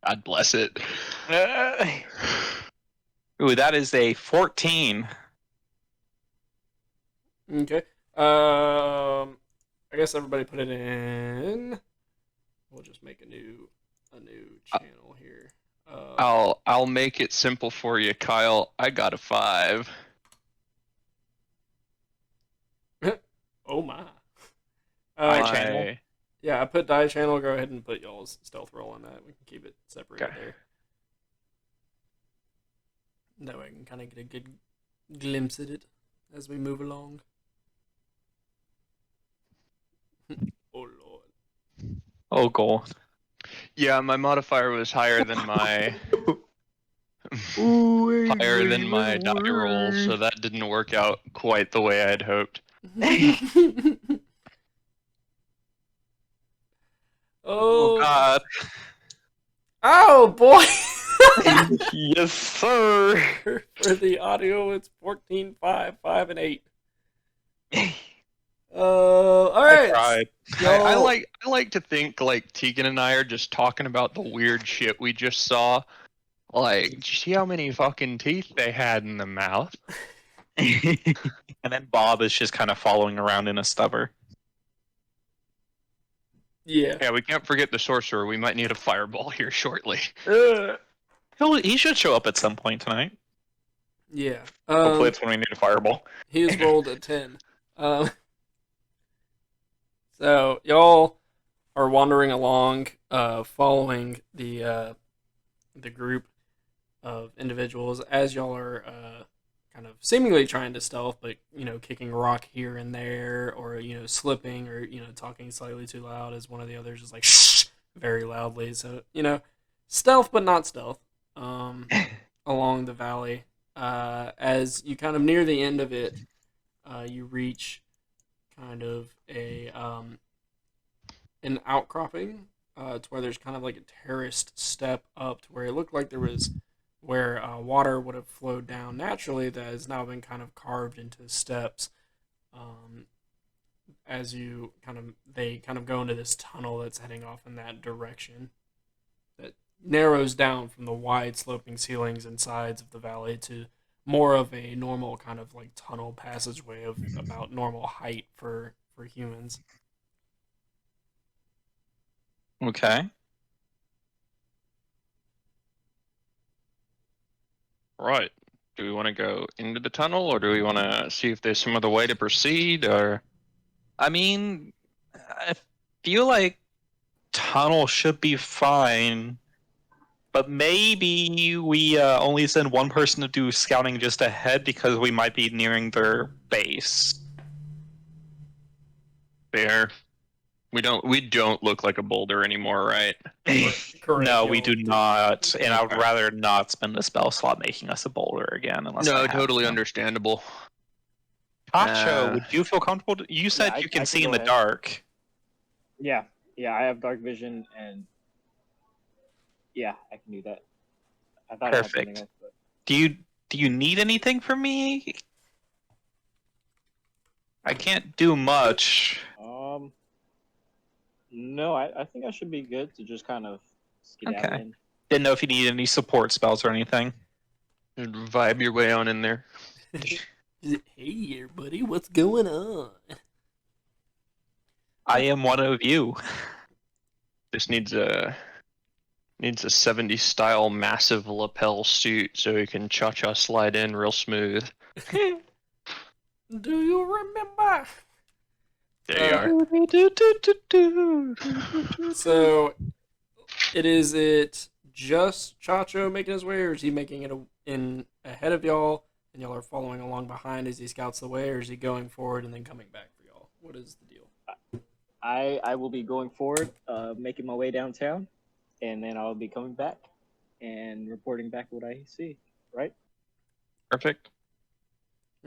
Speaker 2: God bless it.
Speaker 4: Ooh, that is a 14.
Speaker 6: Okay. I guess everybody put it in. We'll just make a new channel here.
Speaker 2: I'll make it simple for you, Kyle. I got a 5.
Speaker 6: Oh my.
Speaker 4: Die channel.
Speaker 6: Yeah, I put die channel. Go ahead and put y'all's stealth roll on that. We can keep it separate
Speaker 4: Okay.
Speaker 6: there. That way I can kind of get a good glimpse at it as we move along. Oh lord.
Speaker 4: Oh, goal.
Speaker 2: Yeah, my modifier was higher than my die roll, so that didn't work out quite the way I'd hoped.
Speaker 4: Oh, God.
Speaker 6: Oh boy.
Speaker 3: Yes, sir.
Speaker 6: For the audio, it's 14, 5, 5, and 8. All right.
Speaker 4: I cried.
Speaker 2: I like to think like Tegan and I are just talking about the weird shit we just saw. Like, did you see how many fucking teeth they had in the mouth?
Speaker 4: And then Bob is just kind of following around in a stubber.
Speaker 6: Yeah.
Speaker 2: Yeah, we can't forget the sorcerer. We might need a fireball here shortly.
Speaker 4: He should show up at some point tonight.
Speaker 6: Yeah.
Speaker 4: Hopefully it's when we need a fireball.
Speaker 6: He has rolled a 10. So y'all are wandering along, following the group of individuals as y'all are kind of seemingly trying to stealth, but kicking rock here and there, or slipping, or talking slightly too loud as one of the others is like shh very loudly. So stealth but not stealth. Along the valley, as you kind of near the end of it, you reach kind of an outcropping to where there's kind of like a terraced step up to where it looked like there was where water would have flowed down naturally that has now been kind of carved into steps. As they kind of go into this tunnel that's heading off in that direction. narrows down from the wide sloping ceilings and sides of the valley to more of a normal kind of like tunnel passageway of about normal height for humans.
Speaker 4: Okay.
Speaker 2: Right. Do we want to go into the tunnel, or do we want to see if there's some other way to proceed? Or
Speaker 4: I mean, I feel like tunnel should be fine, but maybe we only send one person to do scouting just ahead because we might be nearing their base.
Speaker 2: there, we don't look like a boulder anymore, right?
Speaker 6: Correct.
Speaker 4: No, we
Speaker 6: y'all
Speaker 4: do not, and I would
Speaker 2: Okay.
Speaker 4: rather not spend the spell slot making us a boulder again unless I
Speaker 2: No,
Speaker 4: have
Speaker 2: totally
Speaker 4: to.
Speaker 2: understandable.
Speaker 4: Tacho, would you feel comfortable? You said
Speaker 5: I-
Speaker 4: you
Speaker 5: I
Speaker 4: can
Speaker 5: can
Speaker 4: see in
Speaker 5: go
Speaker 4: the
Speaker 5: ahead.
Speaker 4: dark.
Speaker 5: Yeah, I have dark vision, and yeah, I can do that. I thought I had something
Speaker 4: Perfect.
Speaker 5: else, but
Speaker 4: Do you need anything from me? I can't do much.
Speaker 5: no, I think I should be good to just kind of skedaddle
Speaker 4: Okay.
Speaker 5: in.
Speaker 4: Didn't know if you needed any support spells or anything.
Speaker 2: Just vibe your way on in there.
Speaker 6: Hey there, buddy, what's going on?
Speaker 4: I am one of you.
Speaker 2: This needs a 70s style massive lapel suit so he can cha-cha slide in real smooth.
Speaker 6: Do you remember?
Speaker 2: There you are.
Speaker 6: So, is it just Chacho making his way, or is he making it in ahead of y'all, and y'all are following along behind as he scouts the way, or is he going forward and then coming back for y'all? What is the deal?
Speaker 5: I will be going forward, making my way downtown, and then I'll be coming back and reporting back what I see. Right?
Speaker 2: Perfect.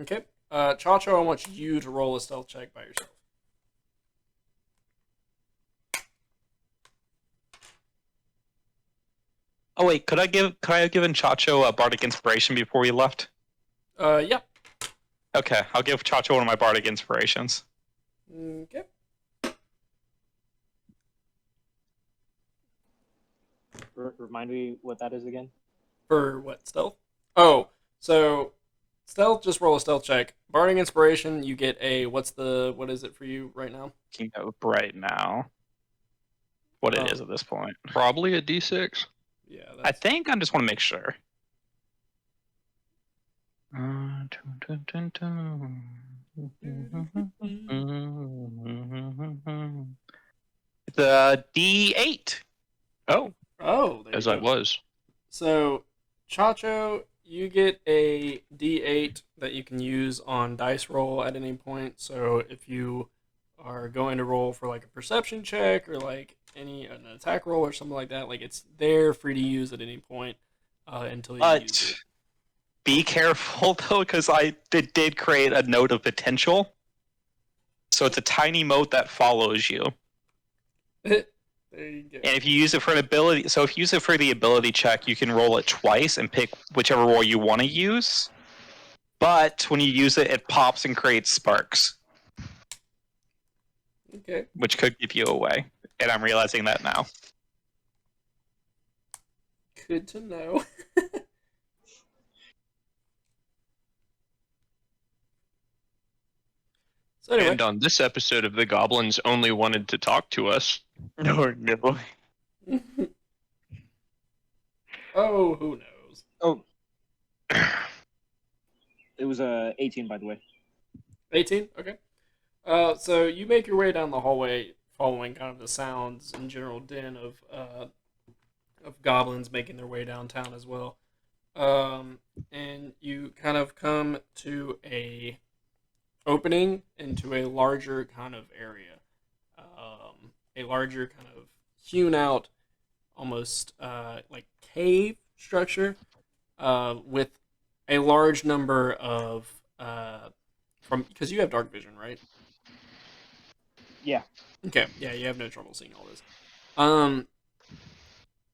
Speaker 6: Okay. Chacho, I want you to roll a stealth check by yourself.
Speaker 4: Oh wait, could I have given Chacho a bardic inspiration before we left?
Speaker 6: Yep.
Speaker 4: Okay, I'll give Chacho one of my bardic inspirations.
Speaker 6: Okay.
Speaker 5: Remind me what that is again.
Speaker 6: For what, stealth? Oh, so stealth, just roll a stealth check. Bardic inspiration, you get a, what is it for you right now?
Speaker 4: Looking up right now what it
Speaker 6: Oh.
Speaker 4: is at this point.
Speaker 2: Probably a D6.
Speaker 6: Yeah,
Speaker 4: I think I just want to make sure. It's a D8.
Speaker 2: Oh,
Speaker 6: Oh, there
Speaker 2: as
Speaker 6: you
Speaker 2: I
Speaker 6: go.
Speaker 2: was.
Speaker 6: So, Chacho, you get a D8 that you can use on dice roll at any point. So, if you are going to roll for like a perception check or like an attack roll or something like that, like it's there free to use at any point until you use
Speaker 4: But
Speaker 6: it.
Speaker 4: be careful though, because I did create a note of potential. So it's a tiny mote that follows you.
Speaker 6: There you go.
Speaker 4: And if you use it for an ability, so if you use it for the ability check, you can roll it twice and pick whichever roll you want to use. But when you use it, it pops and creates sparks,
Speaker 6: Okay.
Speaker 4: which could give you away. And I'm realizing that now.
Speaker 6: Good to know. So anyway,
Speaker 2: And on this episode of The Goblins Only Wanted to Talk to Us.
Speaker 4: No.
Speaker 6: oh, who knows?
Speaker 5: Oh, it was 18, by the way.
Speaker 6: 18? Okay. So you make your way down the hallway following kind of the sounds and general din of goblins making their way downtown as well. And you kind of come to a opening into a larger kind of area. A larger kind of hewn out, almost like cave structure with a large number of because you have dark vision, right?
Speaker 5: Yeah.
Speaker 6: Okay, yeah, you have no trouble seeing all this.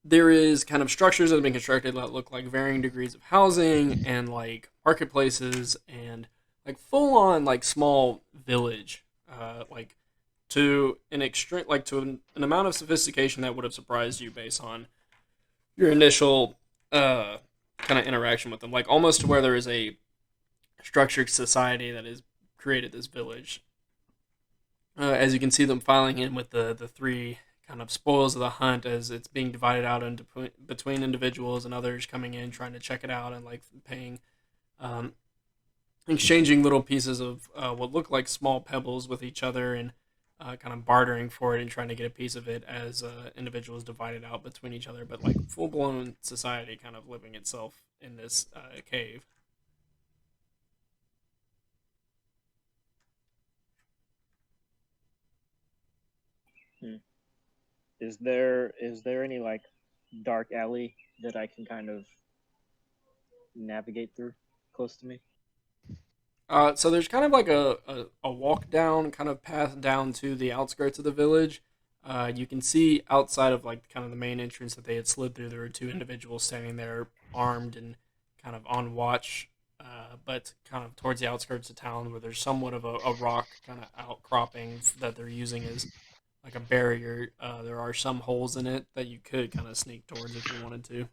Speaker 6: There is kind of structures that have been constructed that look like varying degrees of housing and like marketplaces and like full on like small village, like to an extreme, like to an amount of sophistication that would have surprised you based on your initial kind of interaction with them, like almost to where there is a structured society that has created this village. As you can see them filing in with the three kind of spoils of the hunt as it's being divided out into between individuals and others coming in trying to check it out and like paying, um, exchanging little pieces of what look like small pebbles with each other and kind of bartering for it and trying to get a piece of it as individuals divided out between each other, but like full blown society kind of living itself in this cave.
Speaker 5: Hmm. Is there any like dark alley that I can kind of navigate through close to me?
Speaker 6: So there's kind of like a walk down kind of path down to the outskirts of the village. You can see outside of like kind of the main entrance that they had slid through, there were two individuals standing there armed and kind of on watch, but kind of towards the outskirts of town where there's somewhat of a rock kind of outcropping that they're using as like a barrier. There are some holes in it that you could kind of sneak towards if you wanted to.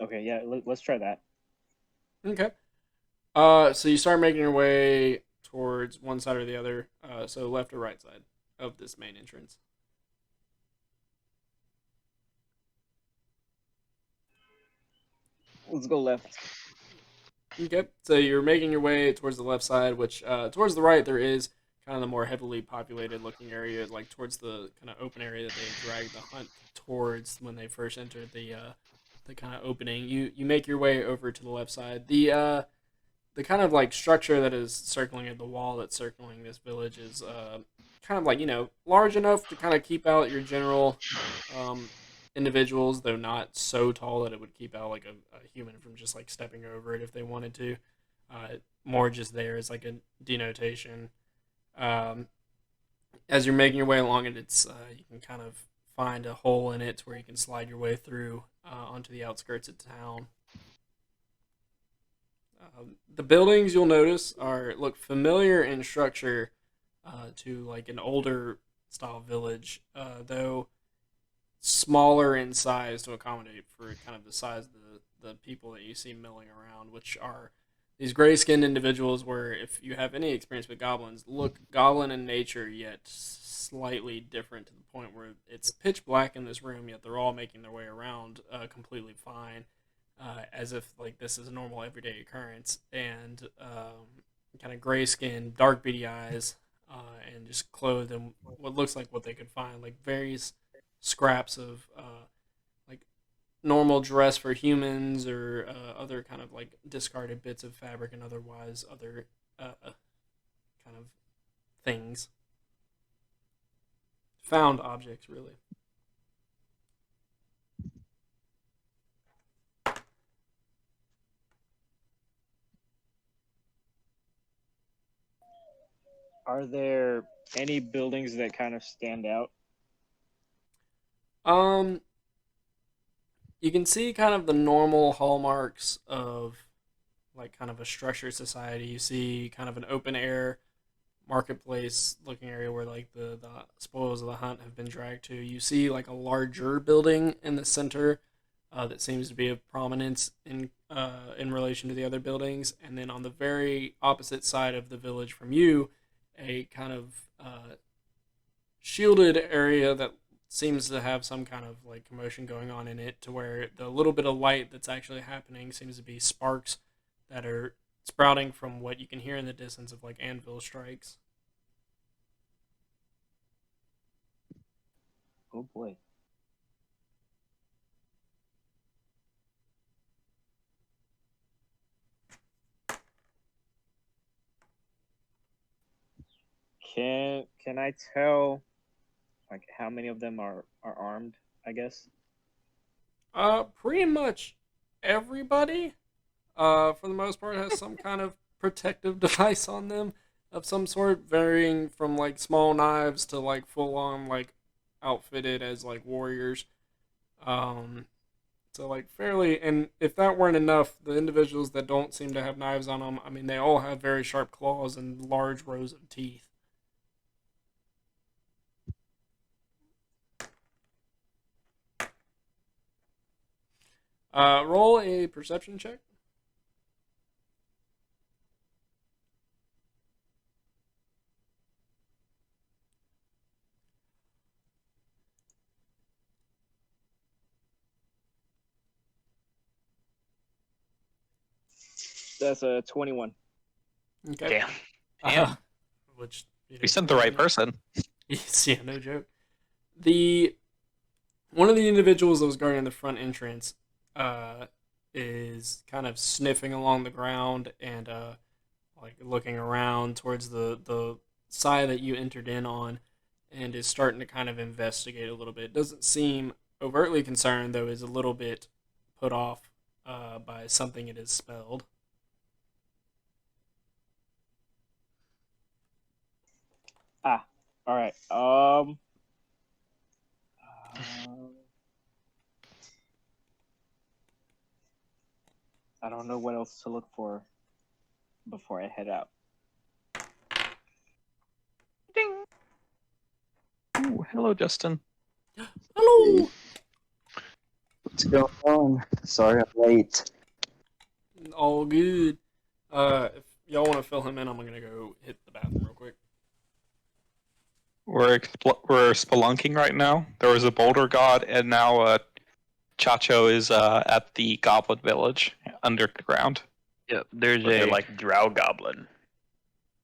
Speaker 5: Okay, yeah, let's try that.
Speaker 6: Okay. So you start making your way towards one side or the other. So left or right side of this main entrance.
Speaker 5: Let's go left.
Speaker 6: Okay. So you're making your way towards the left side, which towards the right there is kind of the more heavily populated looking area, like towards the kind of open area that they dragged the hunt towards when they first entered the kind of opening. You make your way over to the left side. The kind of like structure that is circling the wall that's circling this village is kind of like large enough to kind of keep out your general um, individuals, though not so tall that it would keep out like a human from just like stepping over it if they wanted to. More just there as like a denotation. Um, as you're making your way along it, it's you can kind of find a hole in it where you can slide your way through onto the outskirts of town. The buildings you'll notice are look familiar in structure to like an older style village, though smaller in size to accommodate for kind of the size of the people that you see milling around, which are these gray skinned individuals. Where if you have any experience with goblins, look goblin in nature, yet slightly different to the point where it's pitch black in this room, yet they're all making their way around completely fine as if like this is a normal everyday occurrence, and kind of gray skin, dark beady eyes, and just clothed in what looks like what they could find, like various scraps of like normal dress for humans or other kind of like discarded bits of fabric and otherwise other kind of things, found objects really.
Speaker 5: Are there any buildings that kind of stand out?
Speaker 6: Um, you can see kind of the normal hallmarks of like kind of a structured society. You see kind of an open air marketplace looking area where like the spoils of the hunt have been dragged to. You see like a larger building in the center that seems to be of prominence in relation to the other buildings, and then on the very opposite side of the village from you, a kind of shielded area that seems to have some kind of like commotion going on in it, to where the little bit of light that's actually happening seems to be sparks that are sprouting from what you can hear in the distance of like anvil strikes.
Speaker 5: Oh boy. Can I tell like how many of them are armed, I guess?
Speaker 6: Pretty much everybody, for the most part, has some kind of protective device on them of some sort, varying from like small knives to like full on like outfitted as like warriors. Um, so like fairly, and if that weren't enough, the individuals that don't seem to have knives on them, I mean, they all have very sharp claws and large rows of teeth. Roll a perception check.
Speaker 5: That's a 21.
Speaker 6: Okay.
Speaker 4: Damn.
Speaker 6: Uh,
Speaker 4: Damn.
Speaker 6: which
Speaker 4: We sent the right person.
Speaker 6: Yeah, no joke. One of the individuals that was guarding the front entrance is kind of sniffing along the ground and like looking around towards the side that you entered in on, and is starting to kind of investigate a little bit. Doesn't seem overtly concerned, though is a little bit put off by something it is spelled.
Speaker 5: All right. I don't know what else to look for before I head out.
Speaker 4: Ding. Ooh, hello, Justin.
Speaker 6: Hello.
Speaker 7: What's going on? Sorry I'm late.
Speaker 6: All good. If y'all want to fill him in, I'm gonna go hit the bathroom real quick.
Speaker 4: We're spelunking right now. There was a boulder god, and now Chacho is at the Goblin Village underground.
Speaker 2: Yep, there's
Speaker 8: They're
Speaker 2: a
Speaker 8: like drow goblin.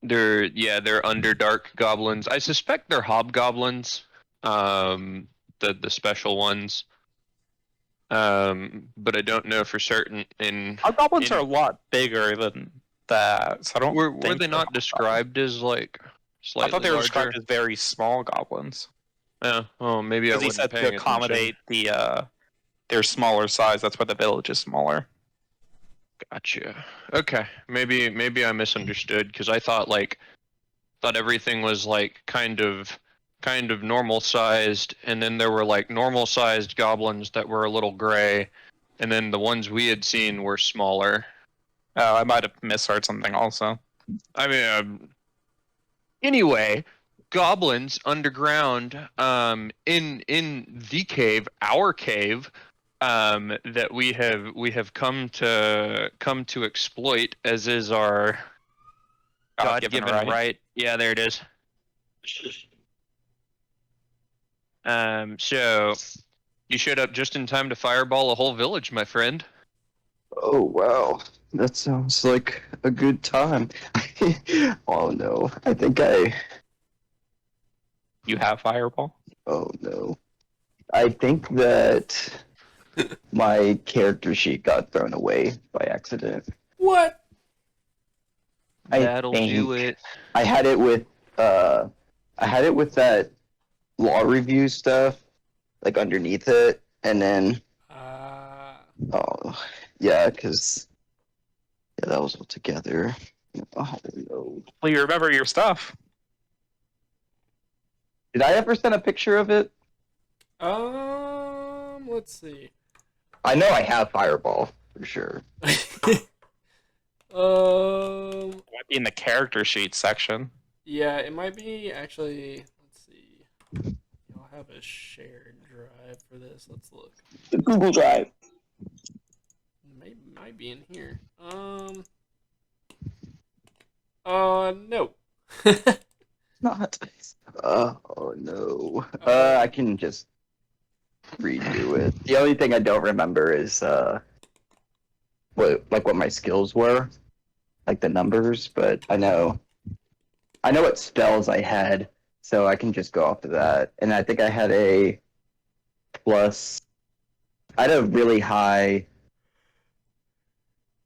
Speaker 2: they're underdark goblins. I suspect they're hobgoblins, the special ones. But I don't know for certain.
Speaker 4: Our goblins are a lot bigger than that, so I don't.
Speaker 2: Were
Speaker 4: think
Speaker 2: they
Speaker 4: they're
Speaker 2: not
Speaker 4: hobgoblins.
Speaker 2: described as like slightly
Speaker 4: I thought they were
Speaker 2: larger?
Speaker 4: described as very small goblins.
Speaker 2: Yeah. Oh, maybe I
Speaker 4: Because he
Speaker 2: wasn't
Speaker 4: said to
Speaker 2: paying
Speaker 4: accommodate their smaller size. That's why the village is smaller.
Speaker 2: Gotcha. Okay. Maybe I misunderstood because I thought everything was like kind of normal sized, and then there were like normal sized goblins that were a little gray, and then the ones we had seen were smaller.
Speaker 4: I might have misheard something also.
Speaker 2: I mean, anyway, goblins underground, in the cave, our cave, that we have come to exploit, as is our
Speaker 4: God-given
Speaker 2: God-given
Speaker 4: right.
Speaker 2: right. Yeah, there it is. So you showed up just in time to fireball a whole village, my friend.
Speaker 7: Oh, wow. That sounds like a good time. Oh, no.
Speaker 4: You have fireball.
Speaker 7: Oh, no. I think that my character sheet got thrown away by accident.
Speaker 6: What?
Speaker 2: That'll do it.
Speaker 7: I had it with that law review stuff, like underneath it, and then oh yeah, because that was all together. Oh no!
Speaker 4: Well, you remember your stuff.
Speaker 7: Did I ever send a picture of it?
Speaker 6: Let's see.
Speaker 7: I know I have Fireball for sure.
Speaker 4: It might be in the character sheet section.
Speaker 6: Yeah, it might be actually. Let's see. Y'all have a shared drive for this. Let's look.
Speaker 5: The Google Drive.
Speaker 6: Might be in here. No.
Speaker 7: Not. Oh no. I can just redo it. The only thing I don't remember is what my skills were, like the numbers. But I know what spells I had, so I can just go off of that. And I think I had a plus. I had a really high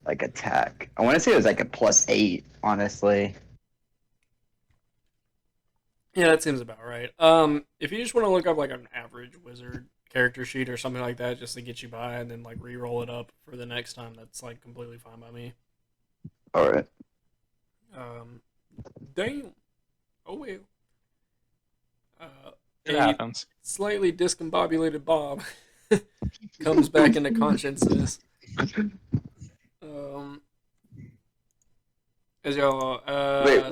Speaker 7: like attack. I want to say it was like a +8, honestly.
Speaker 6: Yeah, that seems about right. If you just want to look up like an average wizard character sheet or something like that, just to get you by, and then like re-roll it up for the next time, that's like completely fine by me.
Speaker 7: All right.
Speaker 6: Damn. Oh well.
Speaker 4: It
Speaker 6: A
Speaker 4: happens.
Speaker 6: slightly discombobulated Bob comes back into consciousness. As y'all
Speaker 7: Wait,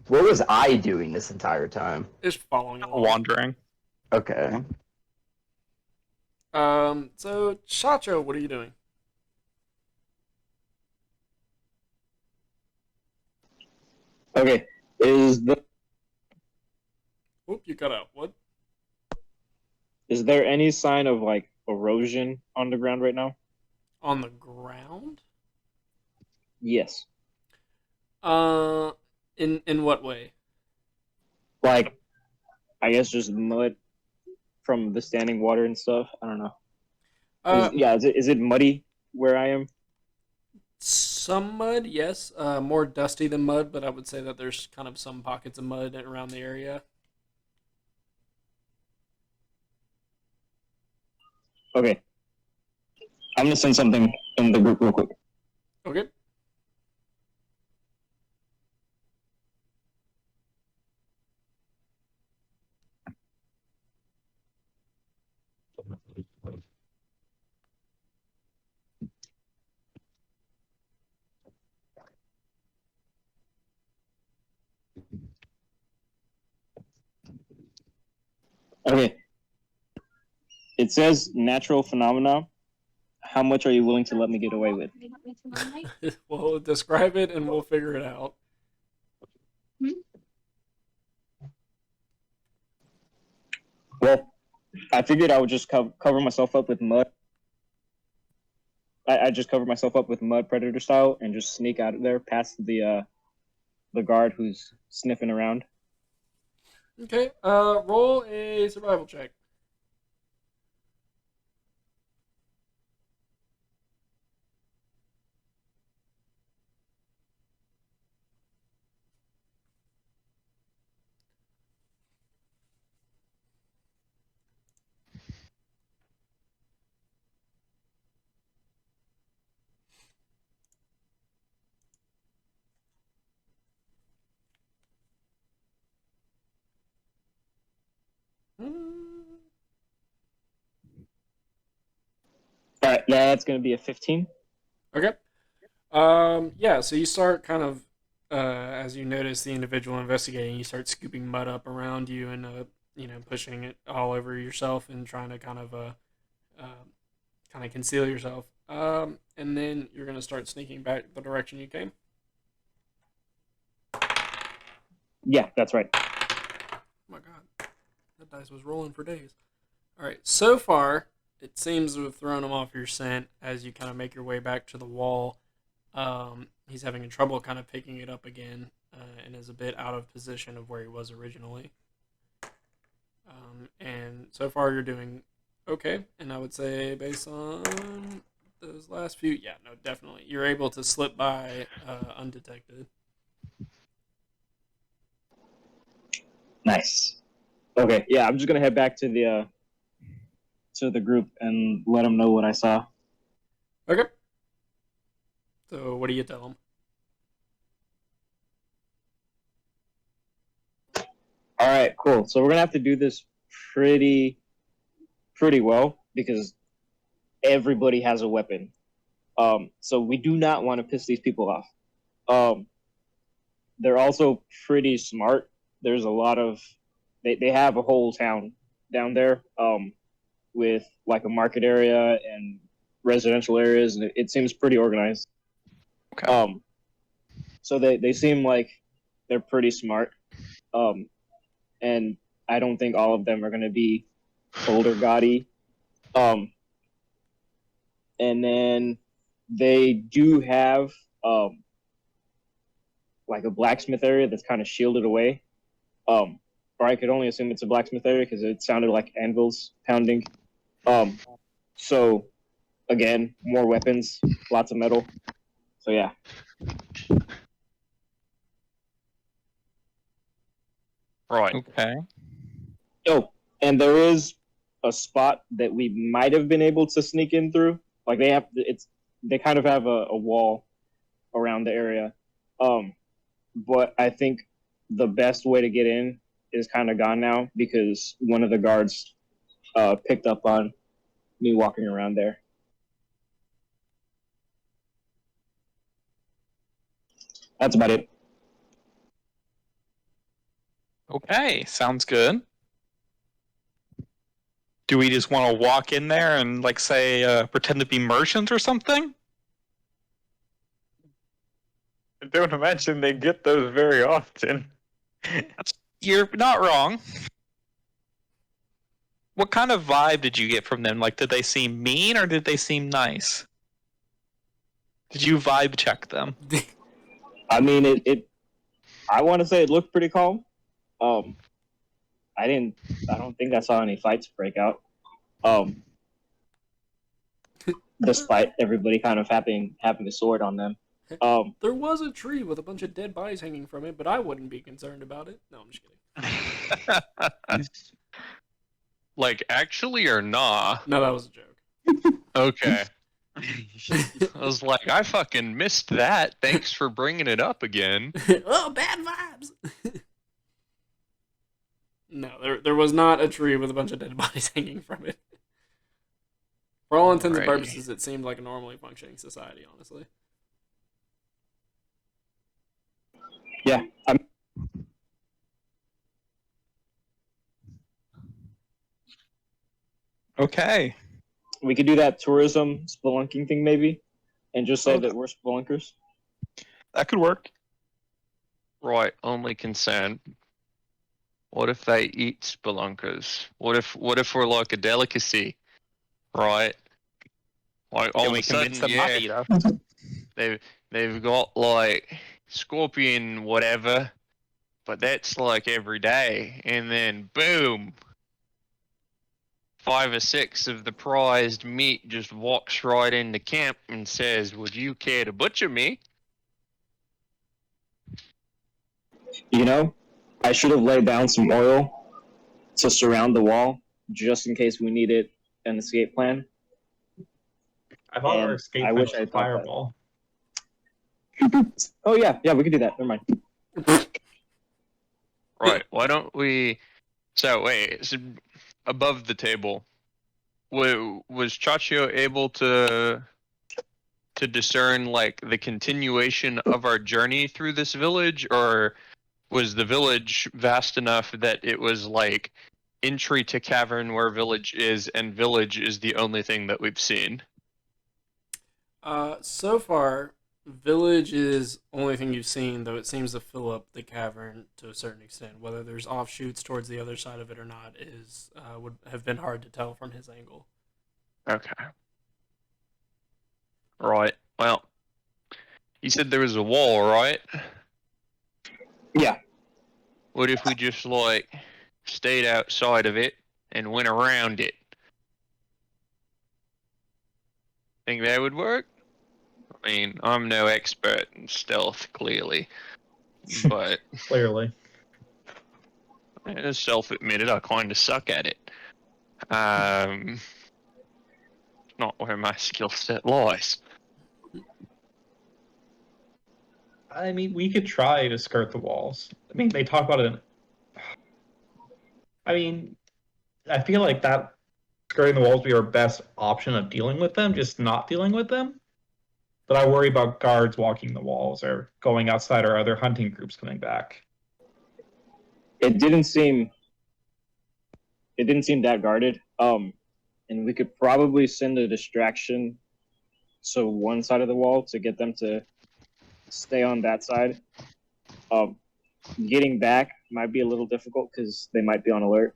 Speaker 7: what was I doing this entire time?
Speaker 6: just following along.
Speaker 4: Wandering.
Speaker 7: Okay.
Speaker 6: So Chacho, what are you doing?
Speaker 5: Okay.
Speaker 6: Oop, you cut out. What?
Speaker 5: Is there any sign of like erosion on the ground right now?
Speaker 6: On the ground?
Speaker 5: Yes.
Speaker 6: Uh, in what way?
Speaker 5: Like, I guess just mud from the standing water and stuff. I don't know.
Speaker 6: Uh,
Speaker 5: Is it muddy where I am?
Speaker 6: some mud, yes. More dusty than mud, but I would say that there's kind of some pockets of mud around the area.
Speaker 5: Okay. I'm gonna send something in the group real quick.
Speaker 6: Okay.
Speaker 5: Okay. It says natural phenomena. How much are you willing to let me get away with?
Speaker 6: Well, describe it and we'll figure it out.
Speaker 5: Well, I figured I would just cover myself up with mud. I just cover myself up with mud, predator style, and just sneak out of there past the guard who's sniffing around.
Speaker 6: Okay. Roll a survival check. Hmm.
Speaker 5: All right, that's gonna be a 15.
Speaker 6: Okay. Yeah, so you start kind of, as you notice the individual investigating, you start scooping mud up around you and, pushing it all over yourself and trying to uh, kind of conceal yourself. And then you're going to start sneaking back the direction you came.
Speaker 5: Yeah, that's right.
Speaker 6: Oh my god, that dice was rolling for days. All right, so far, it seems to have thrown him off your scent as you kind of make your way back to the wall. He's having trouble kind of picking it up again and is a bit out of position of where he was originally. And so far, you're doing okay. And I would say, based on those last few, yeah, no, definitely. You're able to slip by undetected.
Speaker 5: Nice. Okay, yeah, I'm just gonna head back to the group and let them know what I saw.
Speaker 6: Okay. So, what do you tell him?
Speaker 5: All right, cool. So we're gonna have to do this pretty well because everybody has a weapon. So we do not want to piss these people off. Um, they're also pretty smart. There's a lot of they have a whole town down there with like a market area and residential areas, and it seems pretty organized.
Speaker 2: Okay.
Speaker 5: So they seem like they're pretty smart. And I don't think all of them are going to be cold or gaudy. And then they do have like a blacksmith area that's kind of shielded away. Or I could only assume it's a blacksmith area because it sounded like anvils pounding. So again, more weapons, lots of metal. So yeah.
Speaker 2: Right.
Speaker 4: Okay.
Speaker 5: Oh, and there is a spot that we might have been able to sneak in through. Like they kind of have a wall around the area. But I think the best way to get in is kind of gone now because one of the guards picked up on me walking around there. That's about it.
Speaker 4: Okay, sounds good. Do we just want to walk in there and, like, say, pretend to be merchants or something?
Speaker 3: I don't imagine they get those very often.
Speaker 4: You're not wrong. What kind of vibe did you get from them? Like, did they seem mean or did they seem nice? Did you vibe check them?
Speaker 5: I mean, I want to say it looked pretty calm. I don't think I saw any fights break out. Despite everybody kind of having a sword on them.
Speaker 6: There was a tree with a bunch of dead bodies hanging from it, but I wouldn't be concerned about it. No, I'm just kidding.
Speaker 2: Like, actually or nah?
Speaker 6: No, that was a joke.
Speaker 2: Okay. I was like, I fucking missed that. Thanks for bringing it up again.
Speaker 6: Oh, bad vibes! No, there was not a tree with a bunch of dead bodies hanging from it. For all intents and
Speaker 2: Alrighty.
Speaker 6: purposes, it seemed like a normally functioning society, honestly.
Speaker 5: Yeah,
Speaker 4: Okay.
Speaker 5: we could do that tourism spelunking thing maybe, and just say
Speaker 4: Okay.
Speaker 5: that we're spelunkers.
Speaker 4: That could work.
Speaker 2: Right, only concern. What if they eat spelunkers? What if we're like a delicacy? Right? Like all
Speaker 4: Can
Speaker 2: of
Speaker 4: we
Speaker 2: a sudden,
Speaker 4: convince them not to
Speaker 2: yeah,
Speaker 4: eat us?
Speaker 2: they've got like scorpion whatever, but that's like every day, and then boom, 5 or 6 of the prized meat just walks right into camp and says, "Would you care to butcher me?"
Speaker 5: You know, I should have laid down some oil to surround the wall just in case we needed an escape plan.
Speaker 8: I thought our
Speaker 5: And
Speaker 8: escape
Speaker 5: I
Speaker 8: plan
Speaker 5: wish
Speaker 8: was
Speaker 5: I thought that.
Speaker 8: fireball.
Speaker 5: Oh yeah, we could do that. Never mind.
Speaker 2: Right. Why don't we? So wait, so above the table, was Chacho able to discern like the continuation of our journey through this village, or was the village vast enough that it was like entry to cavern where village is, and village is the only thing that we've seen?
Speaker 6: So far, village is only thing you've seen, though it seems to fill up the cavern to a certain extent. Whether there's offshoots towards the other side of it or not is would have been hard to tell from his angle.
Speaker 2: Okay. Right. Well, you said there was a wall, right?
Speaker 5: Yeah.
Speaker 2: What if we just like stayed outside of it and went around it? Think that would work? I mean, I'm no expert in stealth, clearly, but
Speaker 8: Clearly.
Speaker 2: self-admitted, I kind of suck at it. Not where my skill set lies.
Speaker 8: I mean, we could try to skirt the walls. I mean, they talk about it. I mean, I feel like that skirting the walls would be our best option of dealing with them, just not dealing with them. But I worry about guards walking the walls or going outside or other hunting groups coming back.
Speaker 5: It didn't seem that guarded. And we could probably send a distraction to one side of the wall to get them to stay on that side. Getting back might be a little difficult because they might be on alert.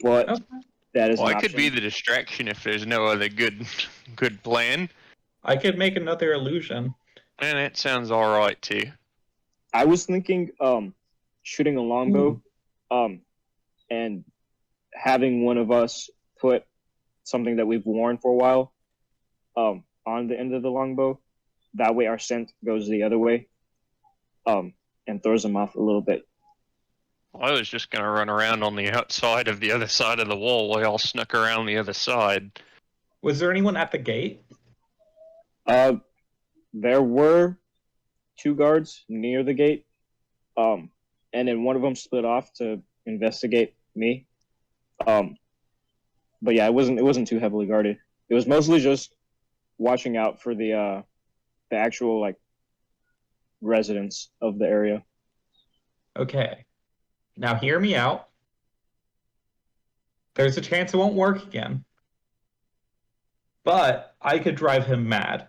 Speaker 5: But
Speaker 8: Okay.
Speaker 5: that is
Speaker 2: Well,
Speaker 5: an
Speaker 2: I could be
Speaker 5: option.
Speaker 2: the distraction if there's no other good plan,
Speaker 8: I could make another illusion.
Speaker 2: and it sounds all right too.
Speaker 5: I was thinking shooting a longbow and having one of us put something that we've worn for a while on the end of the longbow. That way our scent goes the other way and throws them off a little bit.
Speaker 2: I was just gonna run around on the outside of the other side of the wall while y'all snuck around the other side.
Speaker 8: Was there anyone at the gate?
Speaker 5: There were 2 guards near the gate, and then one of them split off to investigate me. But yeah, it wasn't too heavily guarded. It was mostly just watching out for the actual like residents of the area.
Speaker 8: Okay. Now hear me out. there's a chance it won't work again. But I could drive him mad.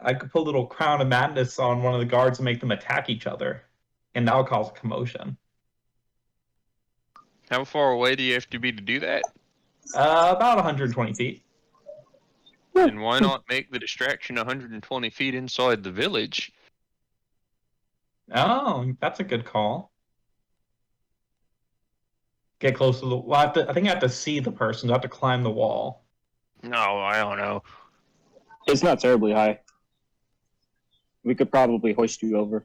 Speaker 8: I could put a little crown of madness on one of the guards and make them attack each other. And that'll cause a commotion.
Speaker 2: How far away do you have to be to do that?
Speaker 8: About 120 feet.
Speaker 2: And why not make the distraction 120 feet inside the village?
Speaker 8: Oh, that's a good call. Get close to the. Well, I think I have to see the person. I have to climb the wall.
Speaker 2: No, I don't know.
Speaker 5: It's not terribly high. We could probably hoist you over.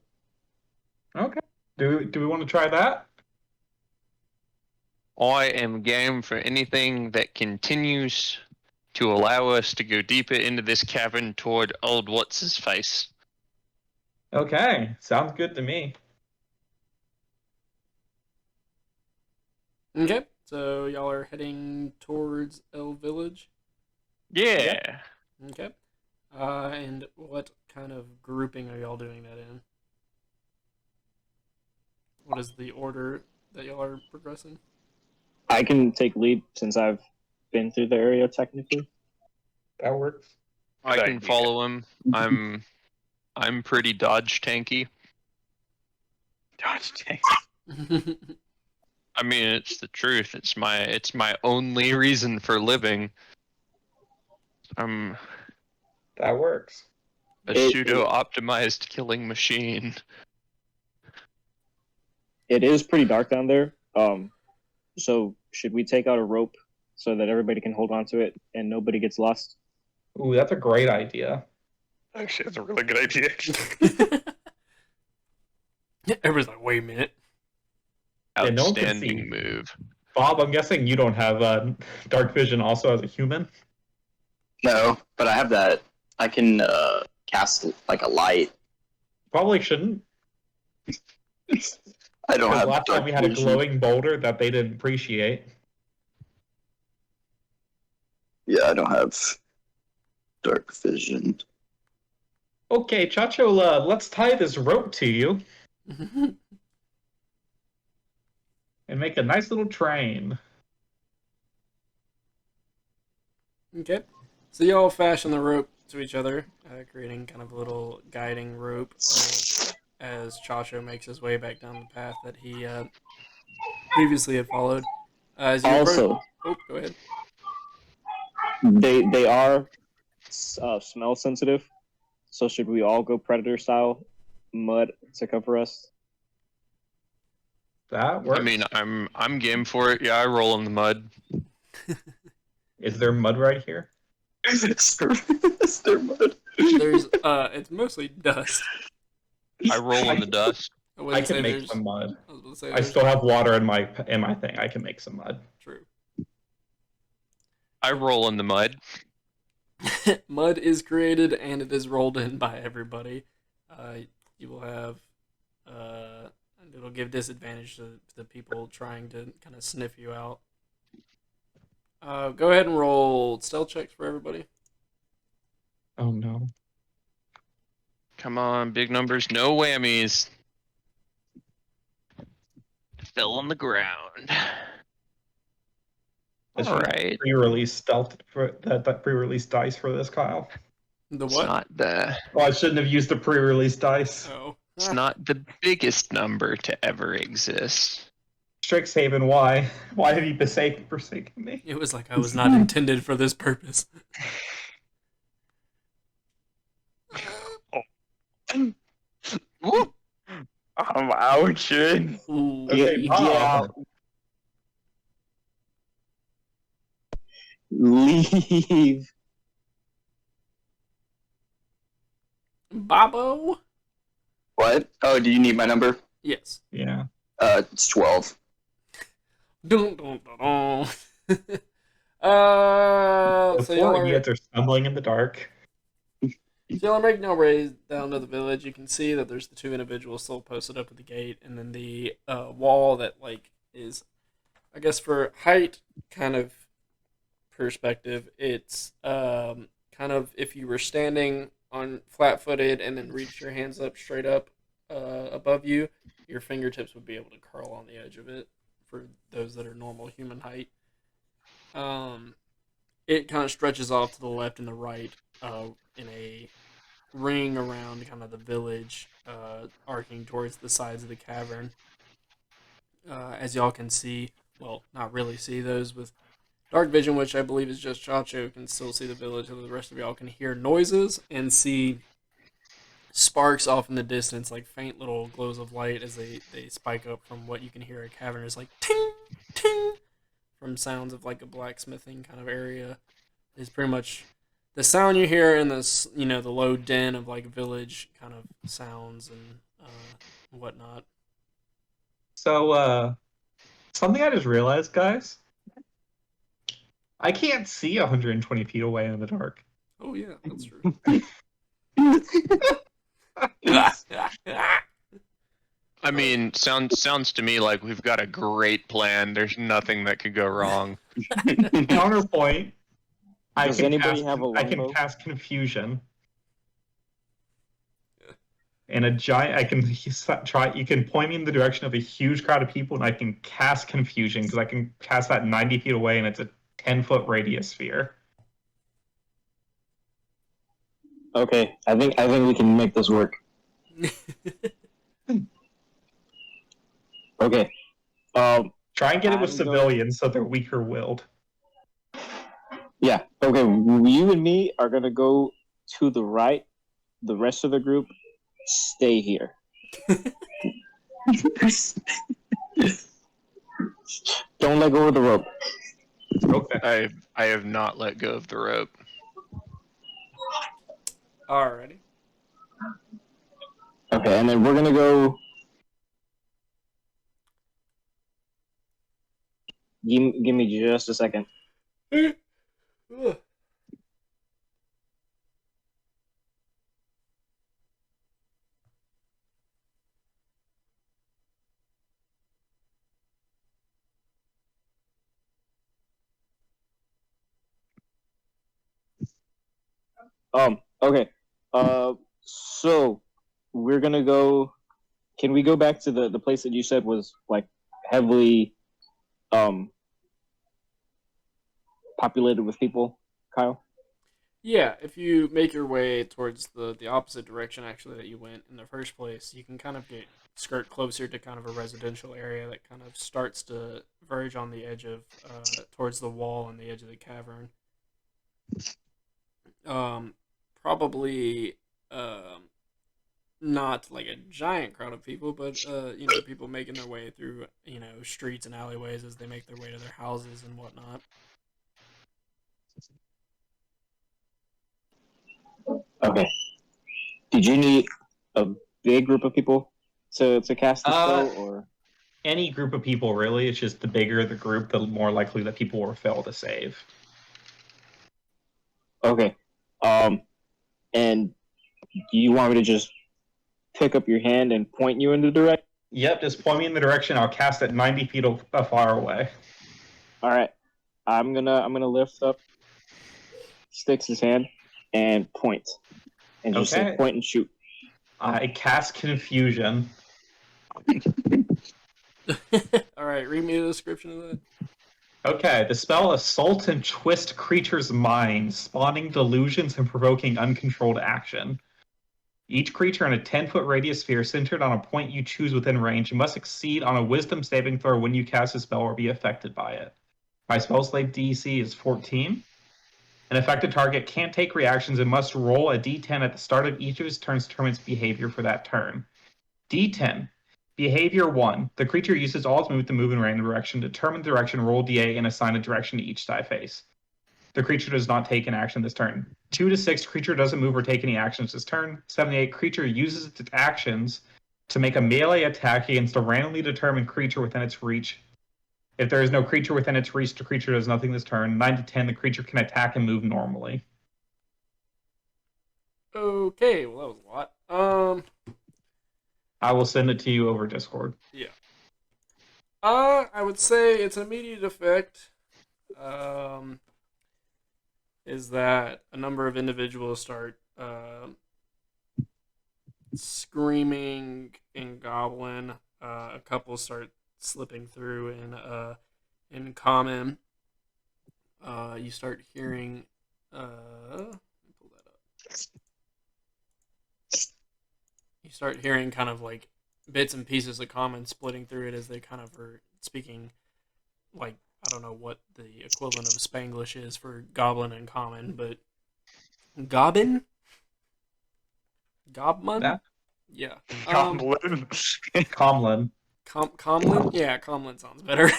Speaker 8: Okay. Do we want to try that?
Speaker 2: I am game for anything that continues to allow us to go deeper into this cavern toward old What's-His-Face.
Speaker 8: Okay, sounds good to me.
Speaker 6: Okay, so y'all are heading towards El Village.
Speaker 2: Yeah.
Speaker 6: Okay. And what kind of grouping are y'all doing that in? What is the order that y'all are progressing?
Speaker 5: I can take lead since I've been through the area technically.
Speaker 8: That works.
Speaker 2: I can follow him. I'm pretty dodge tanky.
Speaker 3: Dodge tank.
Speaker 2: I mean, it's the truth. It's my only reason for living. I'm
Speaker 8: That works.
Speaker 2: a
Speaker 5: It-
Speaker 2: pseudo-optimized killing machine.
Speaker 5: It is pretty dark down there. So should we take out a rope so that everybody can hold on to it and nobody gets lost?
Speaker 8: Ooh, that's a great idea.
Speaker 3: Actually, that's a really good idea.
Speaker 6: Everybody's like, wait a minute.
Speaker 8: Yeah, no one can
Speaker 2: Outstanding
Speaker 8: see.
Speaker 2: move.
Speaker 8: Bob, I'm guessing you don't have dark vision also as a human?
Speaker 7: No, but I have that. I can cast like a light.
Speaker 8: Probably shouldn't.
Speaker 7: I don't
Speaker 8: Because
Speaker 7: have
Speaker 8: last time
Speaker 7: dark
Speaker 8: we had a
Speaker 7: vision.
Speaker 8: glowing boulder that they didn't appreciate.
Speaker 7: Yeah, I don't have dark vision.
Speaker 8: Okay, Chacho, let's tie this rope to you and make a nice little train.
Speaker 6: Okay. So y'all fashion the rope to each other, creating kind of a little guiding rope as Chacho makes his way back down the path that he previously had followed. As you
Speaker 5: Also,
Speaker 6: oh, go ahead.
Speaker 5: they are smell sensitive. So should we all go predator style, mud to cover us?
Speaker 8: That works.
Speaker 2: I mean, I'm game for it. Yeah, I roll in the mud.
Speaker 8: Is there mud right here?
Speaker 7: Is there mud?
Speaker 6: There's it's mostly dust.
Speaker 2: I roll in the dust.
Speaker 6: I
Speaker 8: I
Speaker 6: wouldn't say
Speaker 8: can make
Speaker 6: there's.
Speaker 8: some mud.
Speaker 6: I was gonna say
Speaker 8: I
Speaker 6: there's-
Speaker 8: still have water in my thing. I can make some mud.
Speaker 6: True.
Speaker 2: I roll in the mud.
Speaker 6: Mud is created and it is rolled in by everybody. You will have and it'll give disadvantage to the people trying to kind of sniff you out. Go ahead and roll stealth checks for everybody.
Speaker 8: Oh no.
Speaker 2: Come on, big numbers, no whammies. Fell on the ground.
Speaker 8: It's
Speaker 2: All right.
Speaker 8: Pre-release stealth for that pre-release dice for this, Kyle.
Speaker 6: The
Speaker 2: It's
Speaker 6: what?
Speaker 2: not the
Speaker 8: Oh, I shouldn't have used the pre-release dice.
Speaker 6: Oh.
Speaker 2: it's not the biggest number to ever exist.
Speaker 8: Strixhaven, why? Why have you forsaken me?
Speaker 6: It was like I was not intended for this purpose.
Speaker 2: Woo!
Speaker 3: I'm ouching.
Speaker 6: Ooh.
Speaker 8: Okay,
Speaker 5: Get
Speaker 8: Bob.
Speaker 5: out. Leave.
Speaker 6: Babo?
Speaker 7: What? Oh, do you need my number?
Speaker 6: Yes.
Speaker 8: Yeah.
Speaker 7: It's 12.
Speaker 6: Dun, dun, dun, dun. So y'all
Speaker 8: Before
Speaker 6: are,
Speaker 8: idiots are stumbling in the dark.
Speaker 6: so y'all are making your way down to the village. You can see that there's the two individuals still posted up at the gate, and then the wall that like is, I guess for height kind of perspective, it's kind of if you were standing on flat-footed and then reached your hands up straight up above you, your fingertips would be able to curl on the edge of it for those that are normal human height. It kind of stretches off to the left and the right in a ring around kind of the village, arcing towards the sides of the cavern. As y'all can see, well, not really see, those with dark vision, which I believe is just Chacho, can still see the village, and the rest of y'all can hear noises and see sparks off in the distance, like faint little glows of light as they spike up from what you can hear a cavern is like ting, ting, from sounds of like a blacksmithing kind of area. Is pretty much the sound you hear in this, the low din of like village kind of sounds and whatnot.
Speaker 8: So, something I just realized, guys. I can't see 120 feet away in the dark.
Speaker 6: Oh yeah, that's true.
Speaker 2: I mean, sounds to me like we've got a great plan. There's nothing that could go wrong.
Speaker 8: Counterpoint.
Speaker 5: Does anybody have a
Speaker 8: I can
Speaker 5: longbow?
Speaker 8: cast confusion. And a giant, I can try. You can point me in the direction of a huge crowd of people, and I can cast confusion because I can cast that 90 feet away, and it's a 10-foot radius sphere.
Speaker 5: Okay, I think we can make this work. Okay.
Speaker 8: Try and get it with
Speaker 5: I'm
Speaker 8: civilians so they're weaker willed.
Speaker 5: Yeah. Okay. You and me are gonna go to the right. The rest of the group stay here. Don't let go of the rope.
Speaker 8: Okay.
Speaker 2: I have not let go of the rope.
Speaker 6: Alrighty.
Speaker 5: Okay, and then we're gonna go. Give me just a second. Okay. So we're gonna go. Can we go back to the place that you said was like heavily, populated with people, Kyle?
Speaker 6: Yeah, if you make your way towards the opposite direction actually that you went in the first place, you can kind of skirt closer to kind of a residential area that kind of starts to verge on the edge of towards the wall and the edge of the cavern. Probably not like a giant crowd of people, but people making their way through streets and alleyways as they make their way to their houses and whatnot.
Speaker 5: Okay. Did you need a big group of people to cast the spell, or?
Speaker 8: Any group of people, really. It's just the bigger the group, the more likely that people will fail to save.
Speaker 5: Okay. And do you want me to just pick up your hand and point you in the direction?
Speaker 8: Yep, just point me in the direction. I'll cast it 90 feet far away.
Speaker 5: All right. I'm gonna lift up Styx's hand and point, and just say point and shoot.
Speaker 8: I cast confusion.
Speaker 6: Alright, read me the description of that.
Speaker 8: Okay, the spell assaults and twist creatures' minds, spawning delusions and provoking uncontrolled action. Each creature in a 10-foot radius sphere centered on a point you choose within range must succeed on a wisdom saving throw when you cast a spell or be affected by it. My spell slave DC is 14. An affected target can't take reactions and must roll a d10 at the start of each of his turns to determine its behavior for that turn. D10. Behavior 1. The creature uses all its movement to move in random direction. Determine the direction, roll d8, and assign a direction to each die face. The creature does not take an action this turn. 2 to 6. Creature doesn't move or take any actions this turn. 7 to 8. Creature uses its actions to make a melee attack against a randomly determined creature within its reach. If there is no creature within its reach, the creature does nothing this turn. 9 to 10. The creature can attack and move normally.
Speaker 6: Okay, well that was a lot.
Speaker 8: I will send it to you over Discord.
Speaker 6: Yeah. I would say its immediate effect is that a number of individuals start screaming in Goblin, a couple start slipping through in common. You start hearing. Let me pull that up. You start hearing kind of like bits and pieces of common splitting through it as they kind of are speaking, like, I don't know what the equivalent of Spanglish is for goblin and common, but gobbin? Gobman?
Speaker 8: Yeah.
Speaker 6: Yeah.
Speaker 3: Goblin.
Speaker 8: Comlin.
Speaker 6: Comlin? Yeah, Comlin sounds better.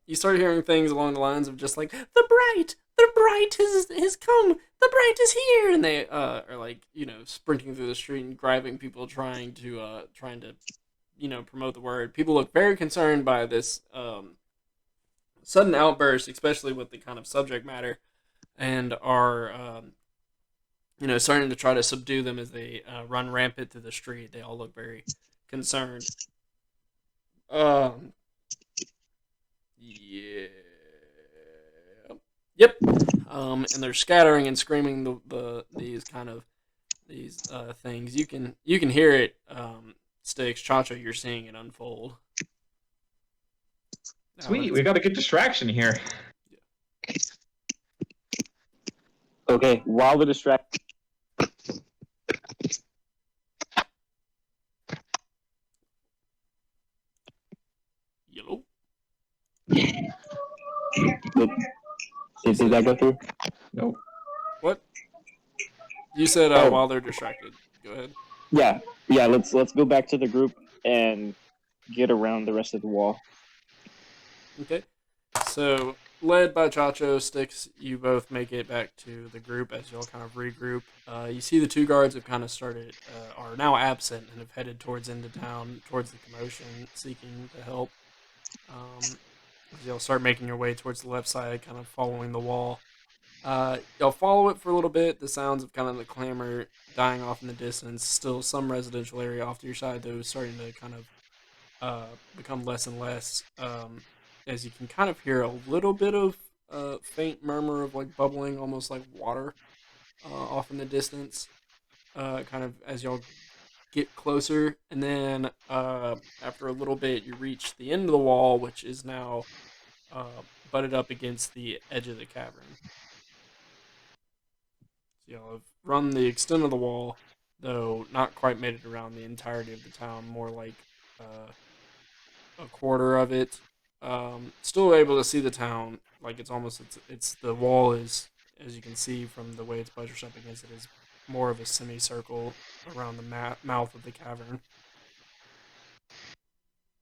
Speaker 6: You start hearing things along the lines of just like, the bright has come, the bright is here, and they are like, sprinting through the street and grabbing people trying to promote the word. People look very concerned by this sudden outburst, especially with the kind of subject matter, and are starting to try to subdue them as they run rampant through the street. They all look very concerned. Yeah. Yep. And they're scattering and screaming these things. You can hear it. Sticks, Chacho, you're seeing it unfold.
Speaker 8: Sweet, we got a good distraction here.
Speaker 5: Okay, while the distract.
Speaker 6: Yellow.
Speaker 5: Did that go through?
Speaker 8: Nope.
Speaker 6: What? You said
Speaker 5: Oh.
Speaker 6: while they're distracted. Go ahead.
Speaker 5: Yeah. Let's go back to the group and get around the rest of the wall.
Speaker 6: Okay. So, led by Chacho, Sticks, you both make it back to the group as y'all kind of regroup. You see the two guards have kind of are now absent and have headed towards into town, towards the commotion, seeking the help. As y'all start making your way towards the left side, kind of following the wall. Y'all follow it for a little bit. The sounds of kind of the clamor dying off in the distance. Still some residential area off to your side, though, starting to kind of become less and less. As you can kind of hear a little bit of faint murmur of like bubbling, almost like water, off in the distance. Kind of as y'all get closer, and then after a little bit, you reach the end of the wall, which is now butted up against the edge of the cavern. So y'all have run the extent of the wall, though not quite made it around the entirety of the town. More like a quarter of it. Still able to see the town. Like it's the wall is, as you can see from the way it's buttressed up against it, is more of a semicircle around the mouth of the cavern.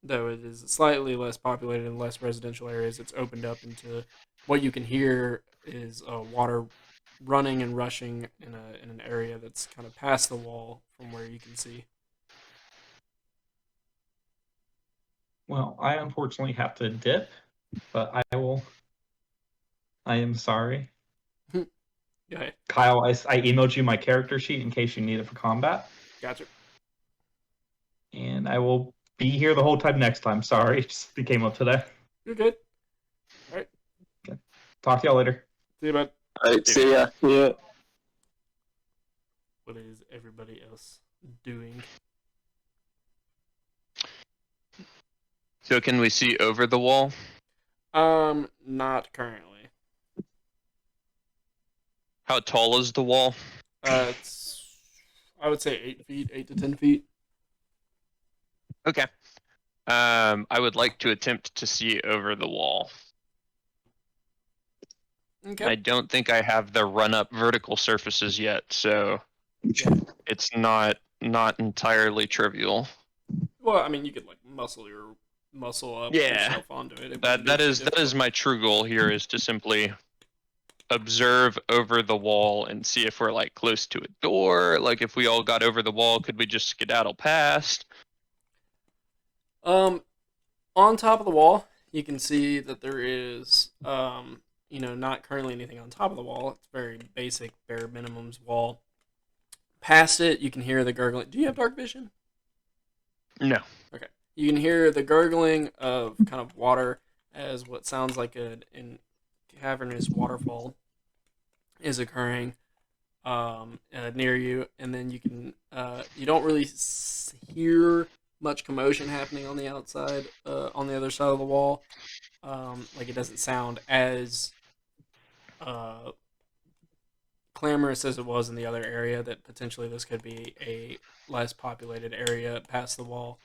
Speaker 6: Though it is slightly less populated and less residential areas, it's opened up into what you can hear is water running and rushing in an area that's kind of past the wall from where you can see.
Speaker 8: Well, I unfortunately have to dip, but I am sorry.
Speaker 6: Go ahead.
Speaker 8: Kyle, I emailed you my character sheet in case you need it for combat.
Speaker 6: Gotcha.
Speaker 8: And I will be here the whole time next time. Sorry, just came up today.
Speaker 6: You're good. All right.
Speaker 8: Okay. Talk to y'all later.
Speaker 6: See you, bud.
Speaker 7: All right, see ya. Yeah.
Speaker 6: What is everybody else doing?
Speaker 2: So can we see over the wall?
Speaker 6: Not currently.
Speaker 2: How tall is the wall?
Speaker 6: It's, I would say 8 feet, 8 to 10 feet.
Speaker 2: Okay. I would like to attempt to see over the wall.
Speaker 6: Okay.
Speaker 2: I don't think I have the run-up vertical surfaces yet, so it's not entirely trivial.
Speaker 6: Well, I mean, you could like muscle up yourself onto it.
Speaker 2: That is my true goal here, is to simply observe over the wall and see if we're like close to a door. Like if we all got over the wall, could we just skedaddle past?
Speaker 6: On top of the wall, you can see that there is not currently anything on top of the wall. It's very basic, bare minimums wall. Past it, you can hear the gurgling. Do you have dark vision?
Speaker 2: No.
Speaker 6: Okay. You can hear the gurgling of kind of water as what sounds like a cavernous waterfall is occurring near you, and then you can you don't really hear much commotion happening on the outside, on the other side of the wall. Like it doesn't sound as clamorous as it was in the other area. That potentially this could be a less populated area past the wall.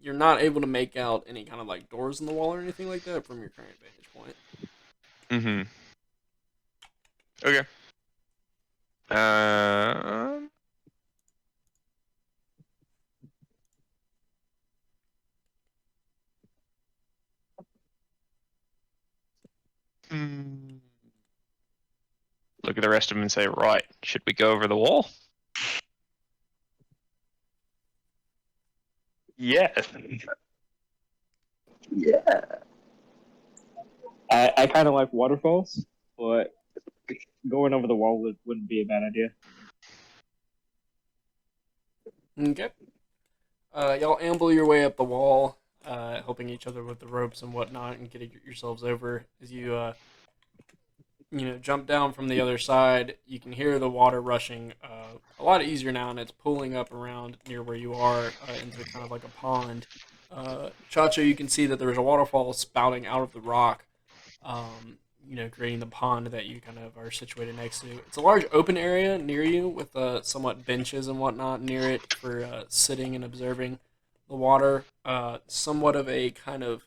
Speaker 6: You're not able to make out any kind of like doors in the wall or anything like that from your current vantage point.
Speaker 2: Mm-hmm. Okay. Look at the rest of them and say, right, should we go over the wall?
Speaker 4: Yes.
Speaker 7: Yeah.
Speaker 5: I kind of like waterfalls, but going over the wall wouldn't be a bad idea.
Speaker 6: Okay. Y'all amble your way up the wall, helping each other with the ropes and whatnot, and getting yourselves over. As you, jump down from the other side, you can hear the water rushing a lot easier now, and it's pooling up around near where you are into kind of like a pond. Chacho, you can see that there's a waterfall spouting out of the rock, creating the pond that you kind of are situated next to. It's a large open area near you with somewhat benches and whatnot near it for sitting and observing the water. Somewhat of a kind of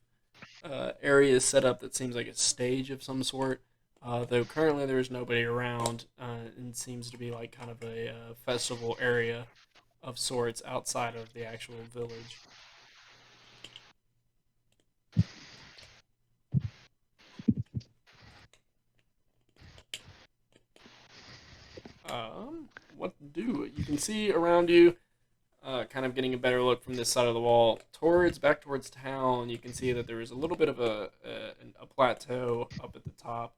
Speaker 6: area set up that seems like a stage of some sort. Though currently there is nobody around, and seems to be like kind of a festival area of sorts outside of the actual village. What to do? You can see around you, kind of getting a better look from this side of the wall back towards town. You can see that there is a little bit of a plateau up at the top,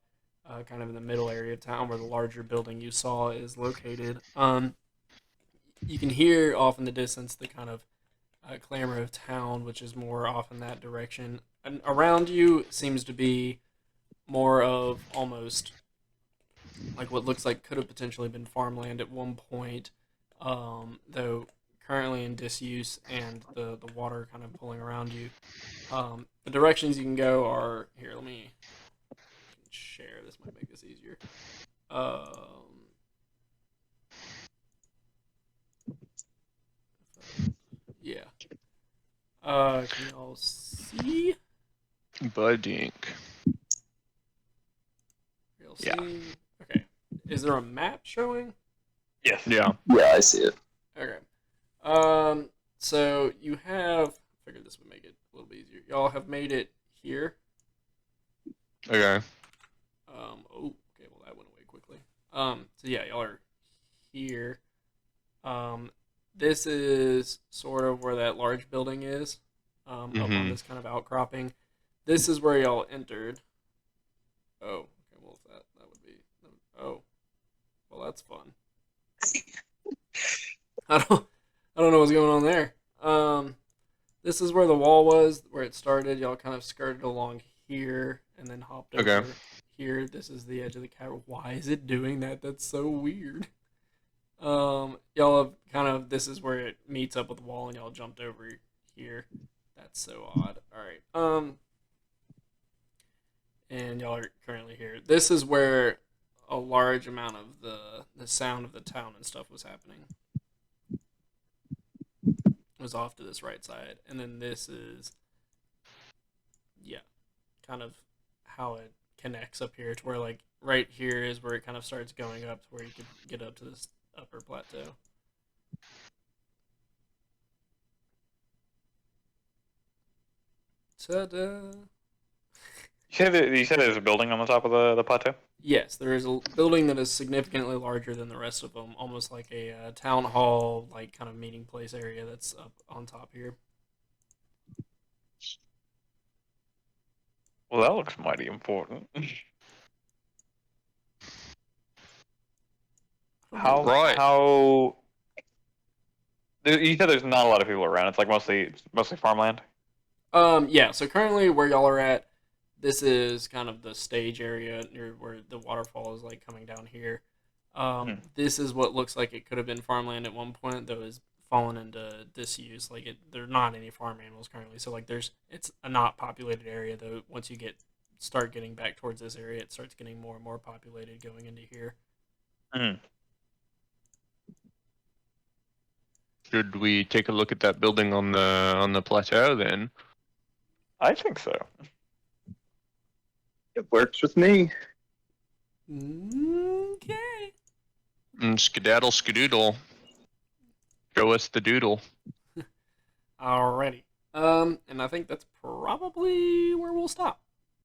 Speaker 6: kind of in the middle area of town where the larger building you saw is located. You can hear off in the distance the kind of clamor of town, which is more off in that direction. And around you seems to be more of almost like what looks like could have potentially been farmland at one point, though currently in disuse, and the water kind of pulling around you. The directions you can go are here. Let me share. This might make this easier. Yeah. Can y'all see?
Speaker 2: Budink.
Speaker 6: Y'all
Speaker 2: Yeah.
Speaker 6: see? Okay. Is there a map showing?
Speaker 4: Yes.
Speaker 2: Yeah.
Speaker 7: Yeah, I see it.
Speaker 6: Okay. So you have. I figured this would make it a little bit easier. Y'all have made it here.
Speaker 2: Okay.
Speaker 6: Okay. Well, that went away quickly. So yeah, y'all are here. This is sort of where that large building is. Up on this kind of outcropping. This is where y'all entered. Oh. Okay. Well, that would be. Oh. Well, that's fun. I don't know what's going on there. This is where the wall was, where it started. Y'all kind of skirted along here and then hopped over here. This is the edge of the cavern. Why is it doing that? That's so weird. Y'all have kind of, this is where it meets up with the wall, and y'all jumped over here. That's so odd. All right. And y'all are currently here. This is where a large amount of the sound of the town and stuff was happening. Was off to this right side, and then this is, yeah, kind of how it connects up here to where, like, right here is where it kind of starts going up to where you could get up to this upper plateau. Ta-da!
Speaker 4: You said there's a building on the top of the plateau?
Speaker 6: Yes, there is a building that is significantly larger than the rest of them, almost like a town hall, like kind of meeting place area that's up on top here.
Speaker 4: Well, that looks mighty important. How?
Speaker 2: Right.
Speaker 4: You said there's not a lot of people around. It's like mostly farmland.
Speaker 6: Yeah. So currently, where y'all are at, this is kind of the stage area near where the waterfall is like coming down here. This is what looks like it could have been farmland at one point, though is fallen into disuse. Like there are not any farm animals currently. So like it's a not populated area though. Once you start getting back towards this area, it starts getting more and more populated going into here.
Speaker 2: Should we take a look at that building on the plateau then?
Speaker 3: I think so.
Speaker 7: It works with me.
Speaker 6: Okay.
Speaker 2: Skedaddle skadoodle. Show us the doodle.
Speaker 6: Alrighty. And I think that's probably where we'll stop.